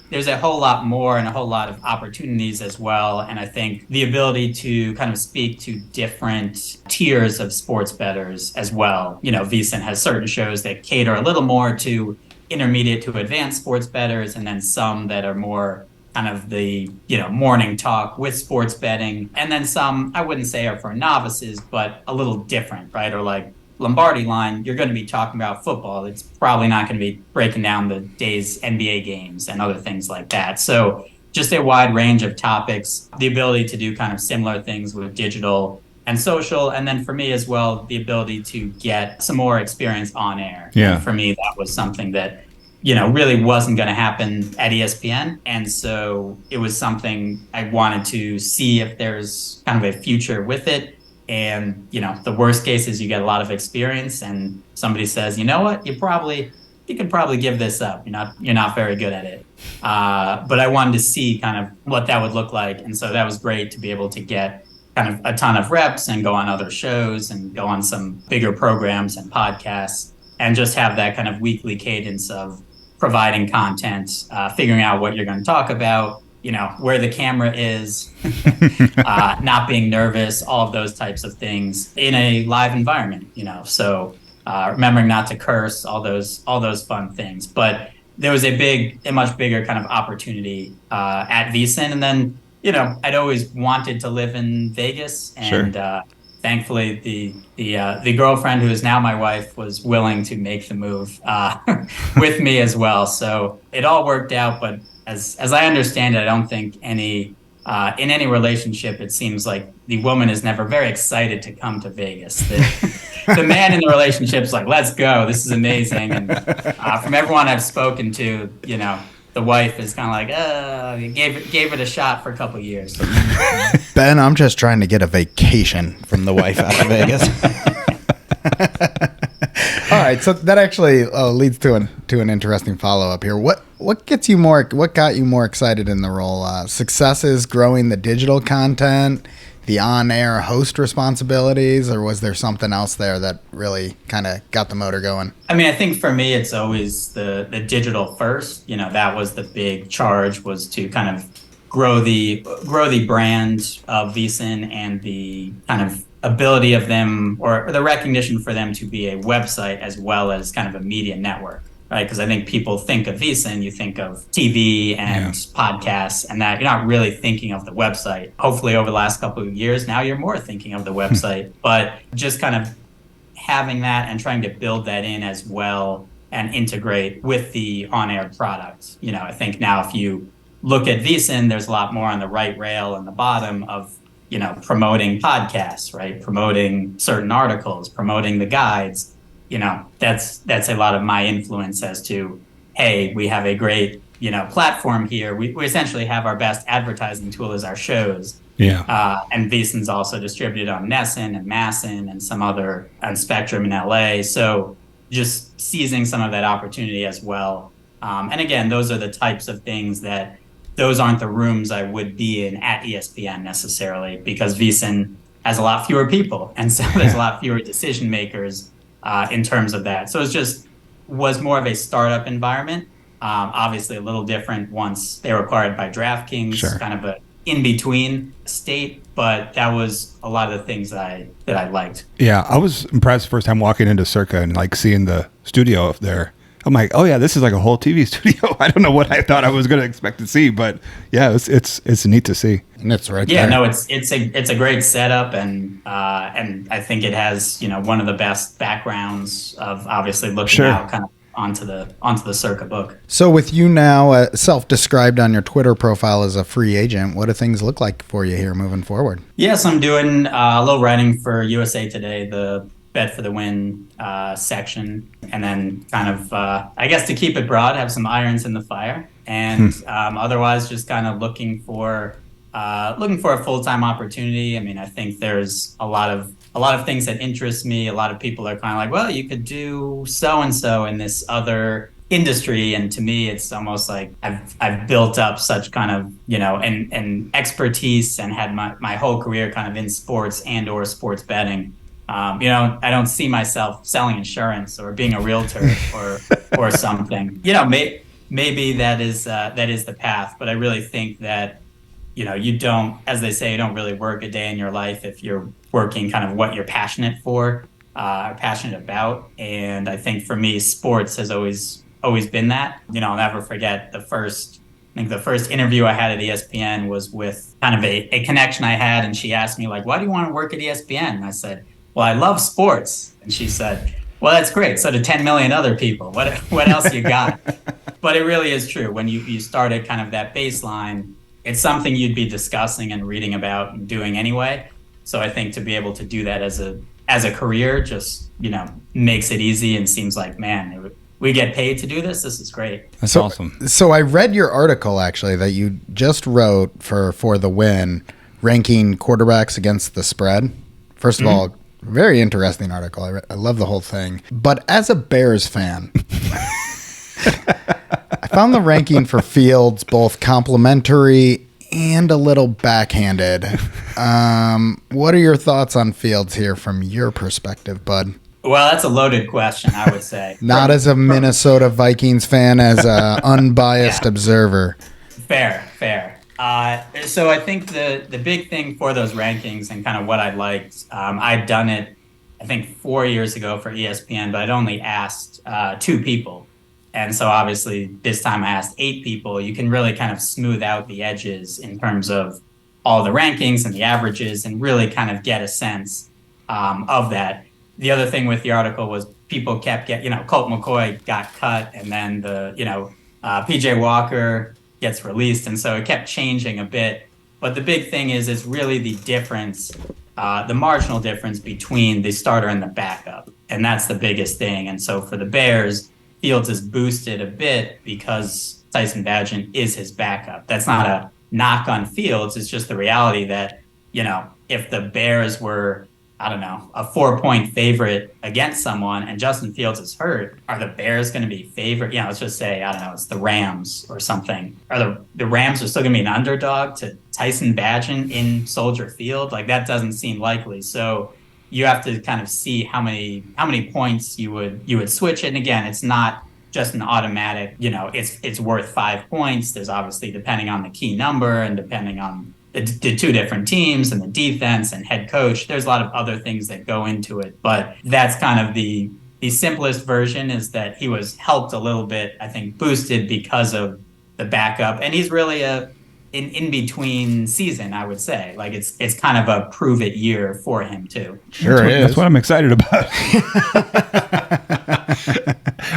there's a whole lot more and a whole lot of opportunities as well. And I think the ability to kind of speak to different tiers of sports bettors as well. VSiN has certain shows that cater a little more to intermediate to advanced sports bettors, and then some that are more kind of the, morning talk with sports betting. And then some, I wouldn't say are for novices, but a little different, right? Or like Lombardi Line, you're going to be talking about football. It's probably not going to be breaking down the day's NBA games and other things like that. So just a wide range of topics, the ability to do kind of similar things with digital and social. And then for me as well, the ability to get some more experience on air. Yeah. And for me, that was something that, really wasn't going to happen at ESPN. And so it was something I wanted to see if there's kind of a future with it. And, the worst case is you get a lot of experience and somebody says, you know what, you could probably give this up. You're not very good at it. But I wanted to see kind of what that would look like. And so that was great to be able to get kind of a ton of reps and go on other shows and go on some bigger programs and podcasts and just have that kind of weekly cadence of providing content, figuring out what you're going to talk about, where the camera is, not being nervous, all of those types of things in a live environment, so remembering not to curse, all those fun things. But there was a much bigger kind of opportunity at VSiN. And then, I'd always wanted to live in Vegas, and Sure. Thankfully the girlfriend who is now my wife was willing to make the move with me as well. So it all worked out, but as I understand it, I don't think in any relationship, it seems like the woman is never very excited to come to Vegas. The man in the relationship is like, let's go. This is amazing. And from everyone I've spoken to, the wife is kind of like, gave it a shot for a couple of years. Ben, I'm just trying to get a vacation from the wife out of Vegas. All right, so that actually leads to an interesting follow up here. What got you more excited in the role? Successes growing the digital content, the on air host responsibilities, or was there something else there that really kind of got the motor going? I mean, I think for me, it's always the digital first. That was the big charge, was to kind of grow the brand of VSiN and the kind of ability of them, or the recognition for them to be a website as well as kind of a media network, right? Because I think people think of VSiN, you think of TV and podcasts, and that you're not really thinking of the website. Hopefully over the last couple of years, now you're more thinking of the website, but just kind of having that and trying to build that in as well and integrate with the on-air product. I think now if you look at VSiN, there's a lot more on the right rail and the bottom of promoting podcasts, right? Promoting certain articles, promoting the guides. That's a lot of my influence as to, hey, we have a great, platform here. We essentially have our best advertising tool as our shows. Yeah. And VSiN's also distributed on NESN and MASN and some other on Spectrum in LA. So just seizing some of that opportunity as well. And again, those are the types of things that those aren't the rooms I would be in at ESPN necessarily, because VSiN has a lot fewer people. And so there's a lot fewer decision makers in terms of that. So was more of a startup environment. Obviously a little different once they were acquired by DraftKings, kind of a in-between state, but that was a lot of the things that I liked. Yeah, I was impressed first time walking into Circa and like seeing the studio up there. I'm like, oh yeah, this is like a whole TV studio. I don't know what I thought I was going to expect to see, but yeah, it's neat to see. And it's right there. Yeah, no, it's a great setup, and I think it has one of the best backgrounds of obviously looking out kind of onto the Circa book. So with you now self-described on your Twitter profile as a free agent, what do things look like for you here moving forward? Yes, I'm doing a little writing for USA Today, the Bet for the Win section, and then kind of, I guess to keep it broad, have some irons in the fire, and otherwise just kind of looking for a full-time opportunity. I mean, I think there's a lot of things that interest me. A lot of people are kind of like, well, you could do so-and-so in this other industry. And to me, it's almost like I've built up such kind of, an expertise and had my whole career kind of in sports and or sports betting. I don't see myself selling insurance or being a realtor or something. Maybe that is the path, but I really think that, you don't, as they say, you don't really work a day in your life if you're working kind of what you're passionate for, passionate about. And I think for me, sports has always been that. I'll never forget the first interview I had at ESPN was with kind of a connection I had. And she asked me, like, why do you want to work at ESPN? And I said, well, I love sports. And she said, well, that's great. So do 10 million other people. What else you got? But it really is true. When you start at kind of that baseline, it's something you'd be discussing and reading about and doing anyway. So I think to be able to do that as a career just, makes it easy and seems like, man, we get paid to do this. This is great. That's awesome. So I read your article actually that you just wrote for the Win, ranking quarterbacks against the spread. First of all, very interesting article. I love the whole thing. But as a Bears fan, I found the ranking for Fields both complimentary and a little backhanded. What are your thoughts on Fields here from your perspective, bud? Well, that's a loaded question, I would say. Not as a Minnesota Vikings fan, as an unbiased observer. Fair. So I think the big thing for those rankings and kind of what I liked, I'd done it, I think 4 years ago for ESPN, but I'd only asked 2 people. And so obviously this time I asked 8 people. You can really kind of smooth out the edges in terms of all the rankings and the averages and really kind of get a sense of that. The other thing with the article was people kept Colt McCoy got cut and then PJ Walker gets released. And so it kept changing a bit. But the big thing is it's really the difference, the marginal difference between the starter and the backup. And that's the biggest thing. And so for the Bears, Fields is boosted a bit because Tyson Bagent is his backup. That's not a knock on Fields. It's just the reality that, if the Bears were, I don't know, a 4-point favorite against someone and Justin Fields is hurt, are the Bears going to be favored? Let's just say, I don't know, it's the Rams or something. Are the Rams are still going to be an underdog to Tyson Bagent in Soldier Field? Like, that doesn't seem likely. So you have to kind of see how many points you would switch. And again, it's not just an automatic, it's worth 5 points. There's obviously, depending on the key number and depending on the 2 different teams and the defense and head coach, there's a lot of other things that go into it. But that's kind of the simplest version, is that he was helped a little bit, I think, boosted because of the backup. And he's really in between season, I would say. Like, it's kind of a prove it year for him too. Sure is. That's what I'm excited about.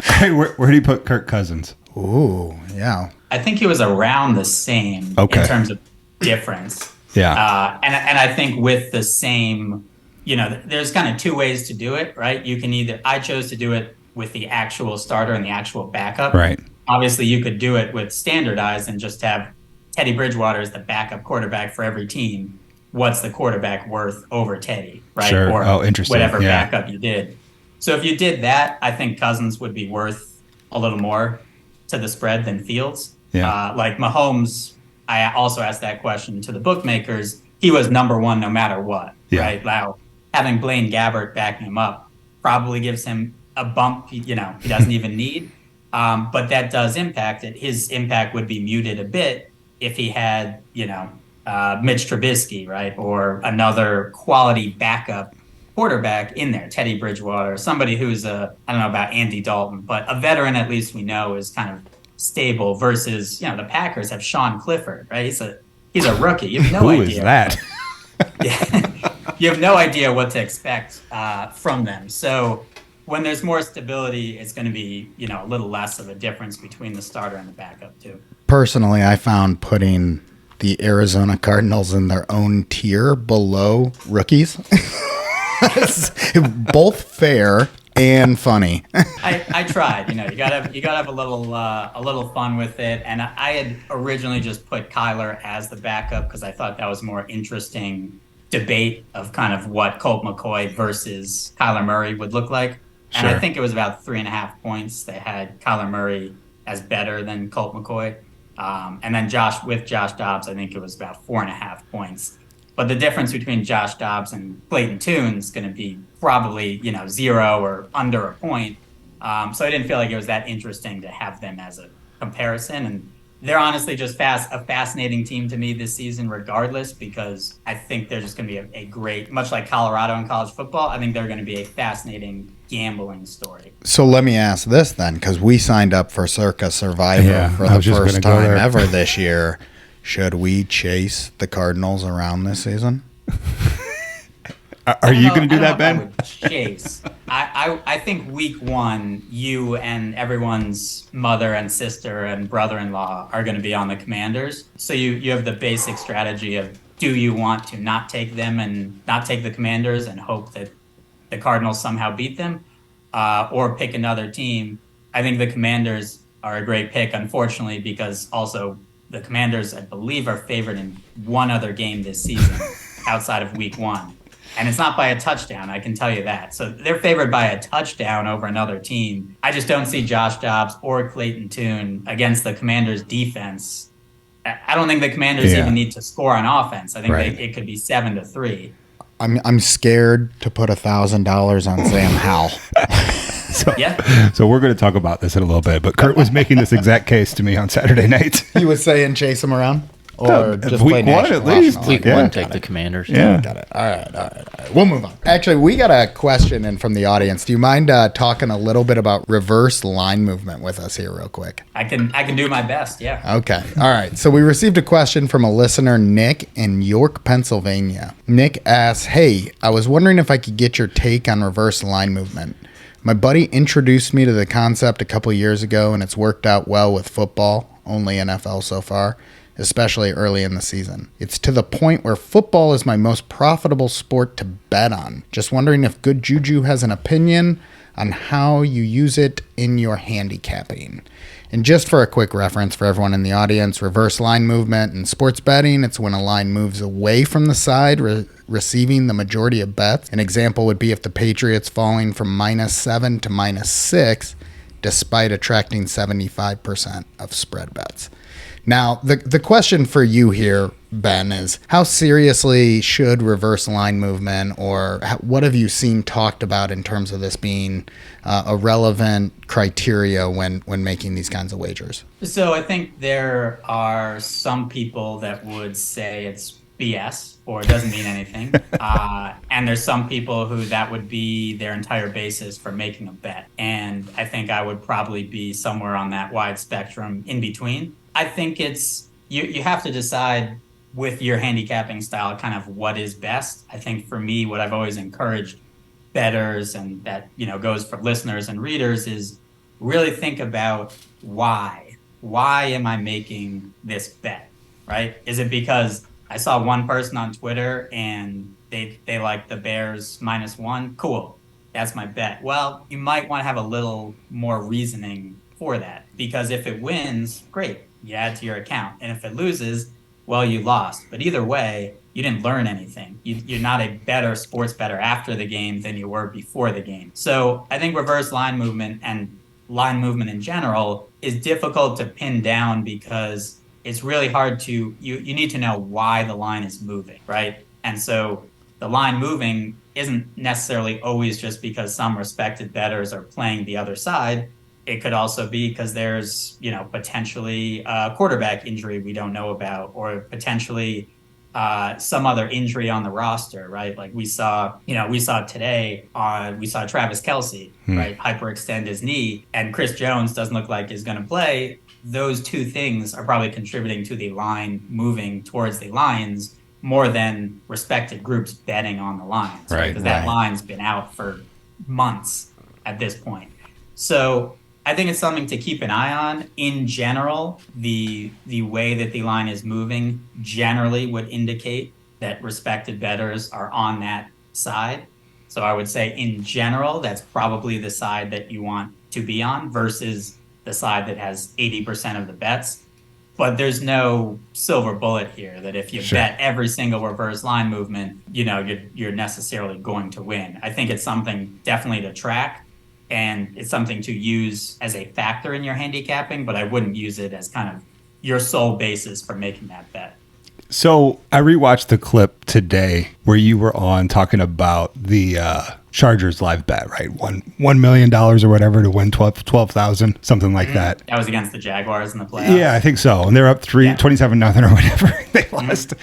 Hey, where do you put Kirk Cousins? Ooh, yeah. I think he was around the same in terms of difference. Yeah. And I think with the same, there's kind of 2 ways to do it, right? You can I chose to do it with the actual starter and the actual backup. Right. Obviously, you could do it with standardized and just have Teddy Bridgewater as the backup quarterback for every team. What's the quarterback worth over Teddy, right? Sure. Or interesting. whatever backup you did. So if you did that, I think Cousins would be worth a little more to the spread than Fields. Yeah. Like Mahomes, I also asked that question to the bookmakers. He was number 1 no matter what, right? Now, having Blaine Gabbert backing him up probably gives him a bump, he doesn't even need. But that does impact it. His impact would be muted a bit if he had, Mitch Trubisky, right? Or another quality backup quarterback in there, Teddy Bridgewater, somebody who's I don't know about Andy Dalton, but a veteran, at least we know, is kind of stable versus, the Packers have Sean Clifford, right? He's a rookie. You have no idea. Who is that? You have no idea what to expect from them. So when there's more stability, it's going to be, a little less of a difference between the starter and the backup too. Personally, I found putting the Arizona Cardinals in their own tier below rookies both fair and funny. I tried. You gotta have a little fun with it. And I had originally just put Kyler as the backup because I thought that was more interesting debate of kind of what Colt McCoy versus Kyler Murray would look like. And I think it was about 3.5 points. They had Kyler Murray as better than Colt McCoy. And then Josh Dobbs, I think it was about 4.5 points. But the difference between Josh Dobbs and Clayton Tune is going to be probably, 0 or under a point. So I didn't feel like it was that interesting to have them as a comparison. And they're honestly just a fascinating team to me this season, regardless, because I think they're just going to be a great, much like Colorado in college football, I think they're going to be a fascinating gambling story. So let me ask this then, because we signed up for Circa Survivor for the first time ever this year. Should we chase the Cardinals around this season? Are you going to do that, Ben? I would chase. I think week 1, you and everyone's mother and sister and brother-in-law are going to be on the Commanders. So you have the basic strategy of, do you want to not take them and not take the Commanders and hope that the Cardinals somehow beat them, or pick another team? I think the Commanders are a great pick, unfortunately, because also the Commanders, I believe, are favored in one other game this season outside of week 1. And it's not by a touchdown, I can tell you that. So they're favored by a touchdown over another team. I just don't see Josh Dobbs or Clayton Tune against the Commanders' defense. I don't think the Commanders even need to score on offense. I think it could be 7-3. I'm scared to put $1,000 on Sam Howell. So we're going to talk about this in a little bit, but Kurt was making this exact case to me on Saturday night. He was saying chase him around? Or just week 1 at least. Week 1, take the Commanders. Yeah. Got it. All right. We'll move on. Actually, we got a question in from the audience. Do you mind talking a little bit about reverse line movement with us here real quick? I can do my best, yeah. Okay. All right. So we received a question from a listener, Nick, in York, Pennsylvania. Nick asks, hey, I was wondering if I could get your take on reverse line movement. My buddy introduced me to the concept a couple years ago, and it's worked out well with football, only NFL so far, especially early in the season. It's to the point where football is my most profitable sport to bet on. Just wondering if Good JuJu has an opinion on how you use it in your handicapping. And just for a quick reference for everyone in the audience, reverse line movement in sports betting, it's when a line moves away from the side, receiving the majority of bets. An example would be if the Patriots falling from -7 to -6, despite attracting 75% of spread bets. Now, the question for you here, Ben, is how seriously should reverse line movement, or what have you seen talked about in terms of this being a relevant criteria when making these kinds of wagers? So I think there are some people that would say it's BS or it doesn't mean anything. And there's some people who that would be their entire basis for making a bet. And I think I would probably be somewhere on that wide spectrum in between. I think it's you have to decide with your handicapping style kind of what is best. I think for me, what I've always encouraged bettors, and that goes for listeners and readers, is really think about why. Why am I making this bet, right? Is it because I saw one person on Twitter and they like the Bears -1? Cool, that's my bet. Well, you might want to have a little more reasoning for that, because if it wins, great, you add to your account. And if it loses, well, you lost. But either way, you didn't learn anything. You're not a better sports bettor after the game than you were before the game. So I think reverse line movement and line movement in general is difficult to pin down, because it's really hard to, you need to know why the line is moving, right? And so the line moving isn't necessarily always just because some respected bettors are playing the other side. It could also be because there's, potentially a quarterback injury we don't know about, or potentially some other injury on the roster, right? Like we saw today, we saw Travis Kelce, right, hyperextend his knee, and Chris Jones doesn't look like he's going to play. Those two things are probably contributing to the line moving towards the Lions more than respected groups betting on the Lions, right? Because that line's been out for months. at this point. So I think it's something to keep an eye on. In general, the way that the line is moving generally would indicate that respected bettors are on that side. So I would say in general, that's probably the side that you want to be on versus the side that has 80% of the bets. But there's no silver bullet here that if you bet every single reverse line movement, you're necessarily going to win. I think it's something definitely to track, and it's something to use as a factor in your handicapping, but I wouldn't use it as kind of your sole basis for making that bet. So I rewatched the clip today where you were on talking about the Chargers live bet, right? $1 million or whatever to win 12,000, something like that. That was against the Jaguars in the playoffs. Yeah, I think so. And they're up 27-0 or whatever. They lost.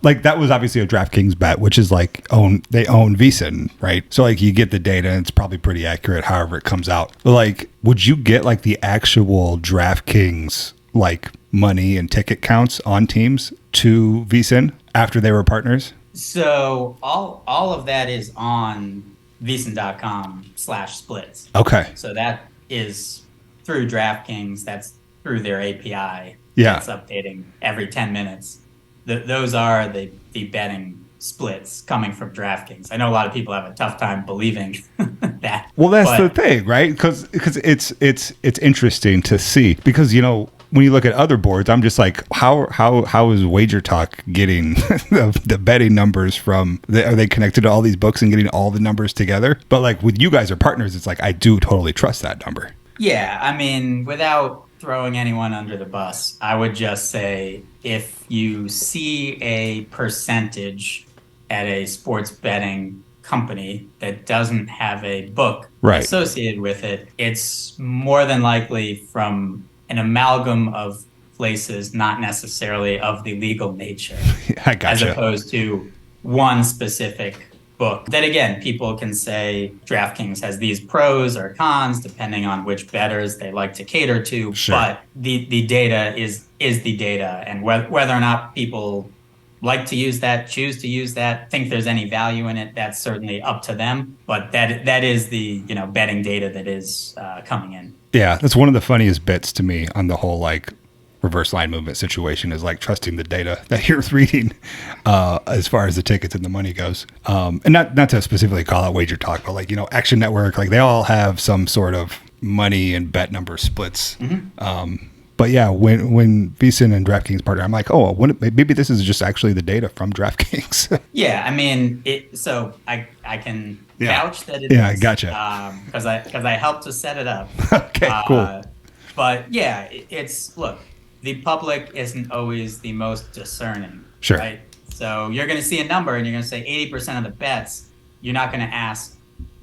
Like, that was obviously a DraftKings bet, which is like they own VSiN, right? So like you get the data and it's probably pretty accurate however it comes out. But like, would you get like the actual DraftKings like money and ticket counts on teams to VSiN after they were partners? So all of that is on vsin.com/splits. Okay. So that is through DraftKings. That's through their API. Yeah. That's updating every 10 minutes. Those are the betting splits coming from DraftKings. I know a lot of people have a tough time believing that. Well, that's the thing, right? Because it's interesting to see because, when you look at other boards, I'm just like, how is Wager Talk getting the betting numbers from? Are they connected to all these books and getting all the numbers together? But like with you guys are partners, it's like I do totally trust that number. Yeah, I mean, without throwing anyone under the bus, I would just say if you see a percentage at a sports betting company that doesn't have a book associated with it, it's more than likely from an amalgam of places, not necessarily of the legal nature. I gotcha. As opposed to one specific book. That again, people can say DraftKings has these pros or cons depending on which bettors they like to cater to. Sure. But the data is the data, and whether or not people like to use that, choose to use that, think there's any value in it, that's certainly up to them. But that is the betting data that is coming in. Yeah, that's one of the funniest bits to me on the whole like reverse line movement situation is like trusting the data that you're reading as far as the tickets and the money goes. And not to specifically call out Wager Talk, but like, Action Network, like they all have some sort of money and bet number splits. But yeah, when VSiN and DraftKings partner, I'm like, maybe this is just actually the data from DraftKings. Yeah, I mean, so I can vouch that it is. Yeah, I gotcha. Because I helped to set it up. Okay, cool. But yeah, look, the public isn't always the most discerning. Sure. Right? So you're going to see a number and you're going to say 80% of the bets. You're not going to ask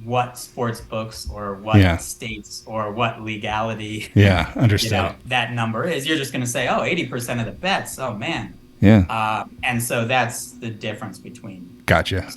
what sports books or what states or what legality understand that number is. You're just going to say, 80% of the bets. Oh, man. Yeah. And so that's the difference between. Gotcha.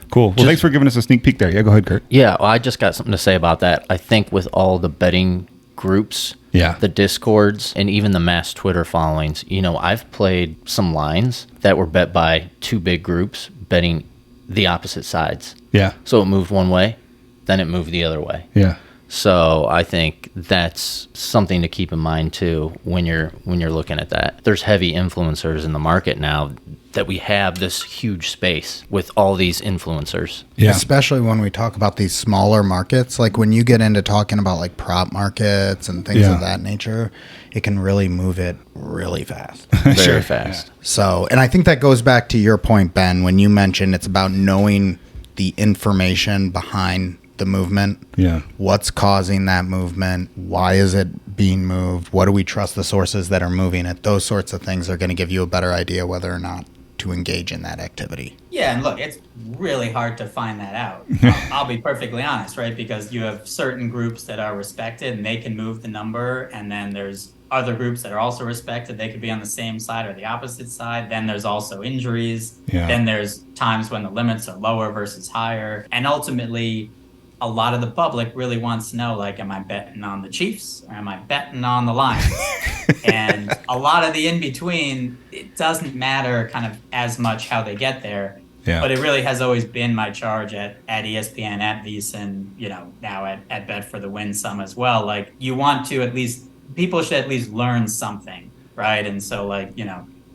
Cool. Well, thanks for giving us a sneak peek there. Yeah, go ahead, Kurt. Yeah, well, I just got something to say about that. I think with all the betting groups, the Discords, and even the mass Twitter followings, I've played some lines that were bet by two big groups betting the opposite sides. Yeah. So it moved one way, then it moved the other way. Yeah. So I think that's something to keep in mind too when you're looking at that. There's heavy influencers in the market now that we have this huge space with all these influencers. Yeah. Especially when we talk about these smaller markets, like when you get into talking about like prop markets and things of that nature, it can really move it really fast. Very fast. Yeah. So, and I think that goes back to your point, Ben, when you mentioned it's about knowing the information behind the movement. Yeah. What's causing that movement? Why is it being moved? What do we trust the sources that are moving it? Those sorts of things are going to give you a better idea whether or not to engage in that activity. Yeah, and look, it's really hard to find that out. I'll be perfectly honest, right? Because you have certain groups that are respected and they can move the number, and then there's other groups that are also respected. They could be on the same side or the opposite side. Then there's also injuries. Yeah. Then there's times when the limits are lower versus higher. And ultimately, a lot of the public really wants to know, like, am I betting on the Chiefs or am I betting on the Lions? And a lot of the in-between, it doesn't matter kind of as much how they get there. Yeah. But it really has always been my charge at ESPN, at VSiN, now at Bet for the Win some as well. Like, you want to people should at least learn something, right? And so, like,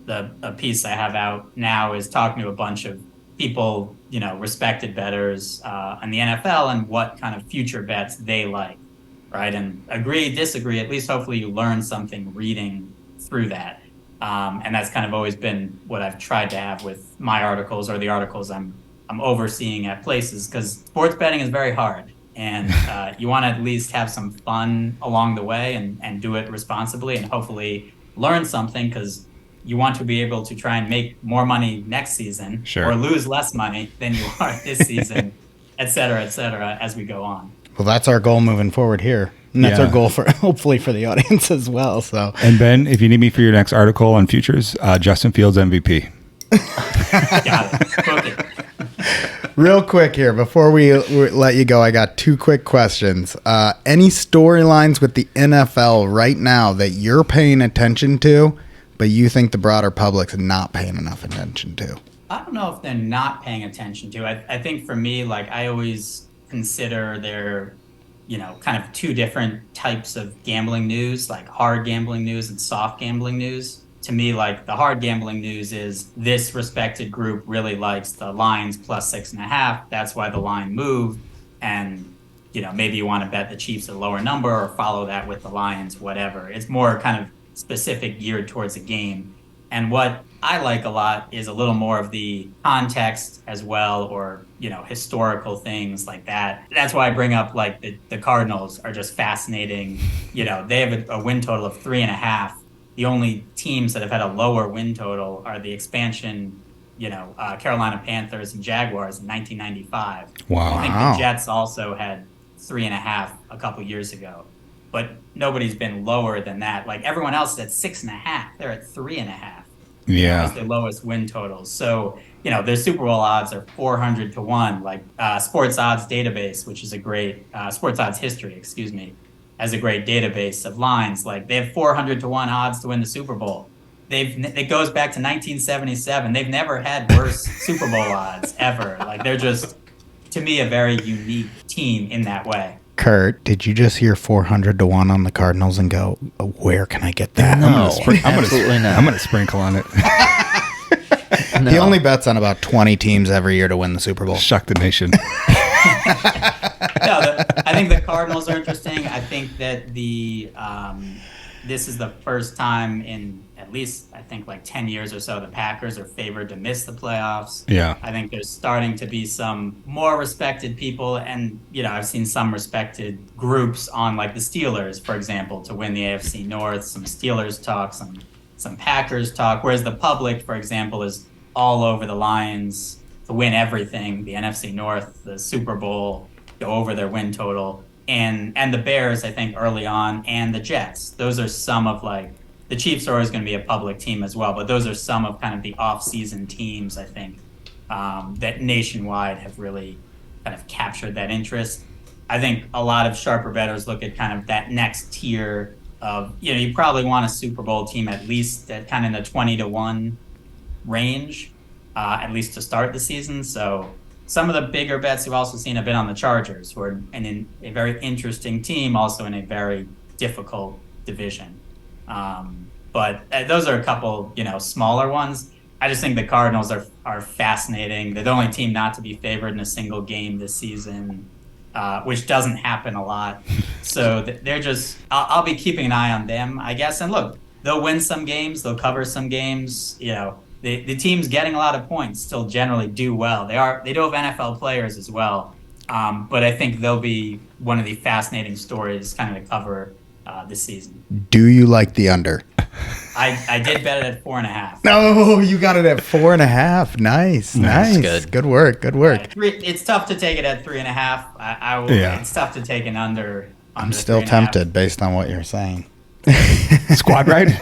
a piece I have out now is talking to a bunch of people, respected bettors in the NFL and what kind of future bets they like, right? And agree, disagree, at least hopefully you learn something reading through that. And that's kind of always been what I've tried to have with my articles or the articles I'm overseeing at places, because sports betting is very hard. And you want to at least have some fun along the way and do it responsibly and hopefully learn something, because you want to be able to try and make more money next season or lose less money than you are this season, et cetera, as we go on. Well, that's our goal moving forward here. And that's our goal for hopefully for the audience as well. So, and Ben, if you need me for your next article on futures, Justin Fields MVP. Got it. Book it. Real quick here, before we let you go, I got two quick questions. Any storylines with the NFL right now that you're paying attention to, but you think the broader public's not paying enough attention to? I don't know if they're not paying attention to. I think for me, like, I always consider there, kind of two different types of gambling news, like hard gambling news and soft gambling news. To me, like, the hard gambling news is this respected group really likes the Lions plus 6.5. That's why the line moved. And, maybe you want to bet the Chiefs a lower number or follow that with the Lions, whatever. It's more kind of specific, geared towards a game. And what I like a lot is a little more of the context as well, or, historical things like that. That's why I bring up, like, the Cardinals are just fascinating. They have a win total of 3.5. The only teams that have had a lower win total are the expansion, Carolina Panthers and Jaguars in 1995. Wow. I think the Jets also had 3.5 a couple years ago. But nobody's been lower than that. Like, everyone else is at 6.5. They're at 3.5. Yeah. That's their lowest win totals. So, their Super Bowl odds are 400 to 1. Like, Sports Odds Database, which is a great, Sports Odds History, excuse me, has a great database of lines. Like, they have 400 to 1 odds to win the Super Bowl. It goes back to 1977. They've never had worse Super Bowl odds ever. Like, they're just, to me, a very unique team in that way. Kurt, did you just hear 400 to 1 on the Cardinals and go, where can I get that? No, absolutely not. I'm going to sprinkle on it. No. He only bets on about 20 teams every year to win the Super Bowl. Shock the nation. I think the Cardinals are interesting. I think that this is the first time in at least, I think, like 10 years or so, the Packers are favored to miss the playoffs. Yeah. I think there's starting to be some more respected people, and, I've seen some respected groups on, like, the Steelers, for example, to win the AFC North, some Steelers talk, some Packers talk, whereas the public, for example, is all over the Lions to win everything, the NFC North, the Super Bowl, go over their win total, and the Bears, I think, early on, and the Jets. Those are some of, like, the Chiefs are always going to be a public team as well, but those are some of kind of the off-season teams, I think, that nationwide have really kind of captured that interest. I think a lot of sharper bettors look at kind of that next tier of, you probably want a Super Bowl team at least at kind of in the 20 to 1 range, at least to start the season. So some of the bigger bets you've also seen have been on the Chargers, who are in a very interesting team, also in a very difficult division. But those are a couple, smaller ones. I just think the Cardinals are fascinating. They're the only team not to be favored in a single game this season, which doesn't happen a lot. So they're just, I'll be keeping an eye on them, I guess. And look, they'll win some games, they'll cover some games. The teams getting a lot of points still generally do well. They do have NFL players as well. But I think they'll be one of the fascinating stories kind of to cover this season. Do you like the under? I did bet it at 4.5. No, you got it at 4.5. Nice. Good. Good work. It's tough to take it at 3.5. It's tough to take an under. I'm still tempted based on what you're saying. Squad ride?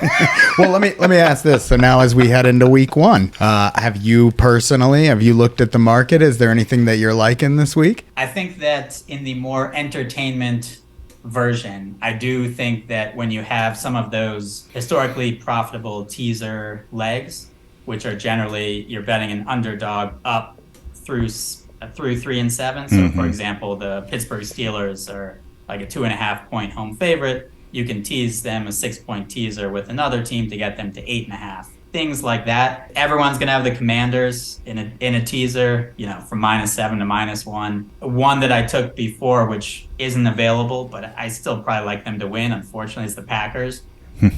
Well, let me ask this. So now as we head into week 1, have you looked at the market? Is there anything that you're liking this week? I think that in the more entertainment version, I do think that when you have some of those historically profitable teaser legs, which are generally you're betting an underdog up through 3 and 7. So, for example, the Pittsburgh Steelers are like a 2.5 point home favorite. You can tease them a 6-point teaser with another team to get them to 8.5. Things like that. Everyone's gonna have the Commanders in a teaser, from -7 to -1. One that I took before, which isn't available, but I still probably like them to win. Unfortunately, is the Packers.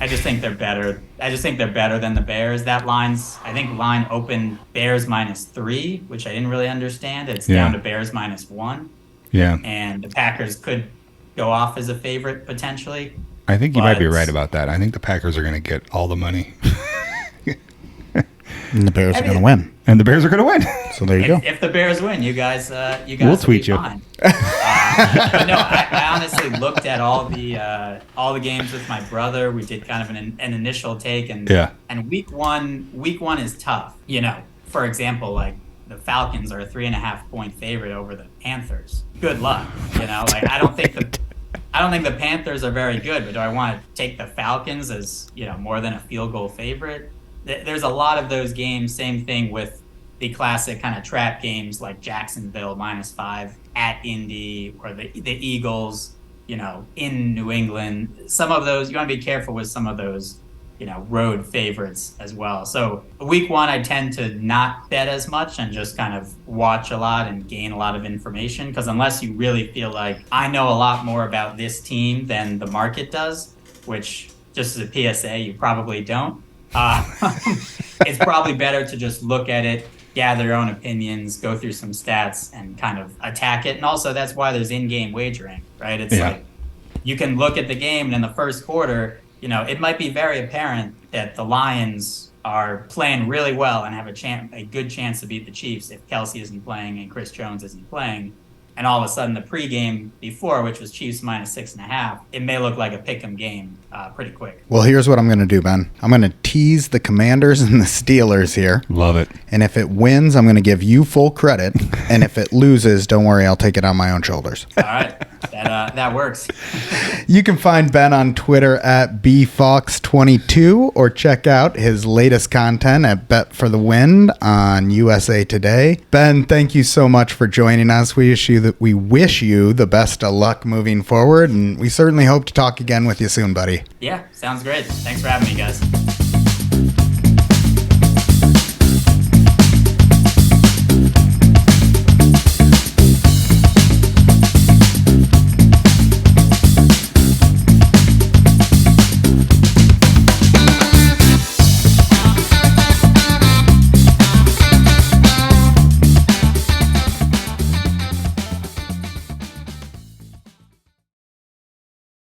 I just think they're better. I just think they're better than the Bears. I think line opened Bears -3, which I didn't really understand. It's down to Bears -1. Yeah. And the Packers could go off as a favorite potentially. I think you might be right about that. I think the Packers are going to get all the money. And the Bears are going to win. And the Bears are going to win. So there you go. If the Bears win, you guys We'll tweet you. fine. But no, I honestly looked at all the games with my brother. We did kind of an initial take, and week one is tough. For example, like the Falcons are a 3.5 point favorite over the Panthers. Good luck. I don't think the Panthers are very good, but do I want to take the Falcons as more than a field goal favorite? There's a lot of those games. Same thing with the classic kind of trap games like Jacksonville -5 at Indy, or the Eagles, in New England. Some of those, you want to be careful with some of those, road favorites as well. So week one, I tend to not bet as much and just kind of watch a lot and gain a lot of information. Because unless you really feel like I know a lot more about this team than the market does, which just as a PSA, you probably don't. It's probably better to just look at it, gather your own opinions, go through some stats, and kind of attack it. And also, that's why there's in-game wagering, right? It's like you can look at the game, and in the first quarter, it might be very apparent that the Lions are playing really well and have a good chance to beat the Chiefs if Kelsey isn't playing and Chris Jones isn't playing. And all of a sudden, the pregame before, which was Chiefs -6.5, it may look like a pick'em game pretty quick. Well, here's what I'm going to do, Ben. I'm going to tease the Commanders and the Steelers here. Love it. And if it wins, I'm going to give you full credit. And if it loses, don't worry, I'll take it on my own shoulders. All right. That works. You can find Ben on Twitter at bfawkes22 or check out his latest content at Bet for the Wind on USA Today. Ben, thank you so much for joining us. We wish you the best of luck moving forward, and we certainly hope to talk again with you soon, buddy. Yeah, sounds great. Thanks for having me, guys.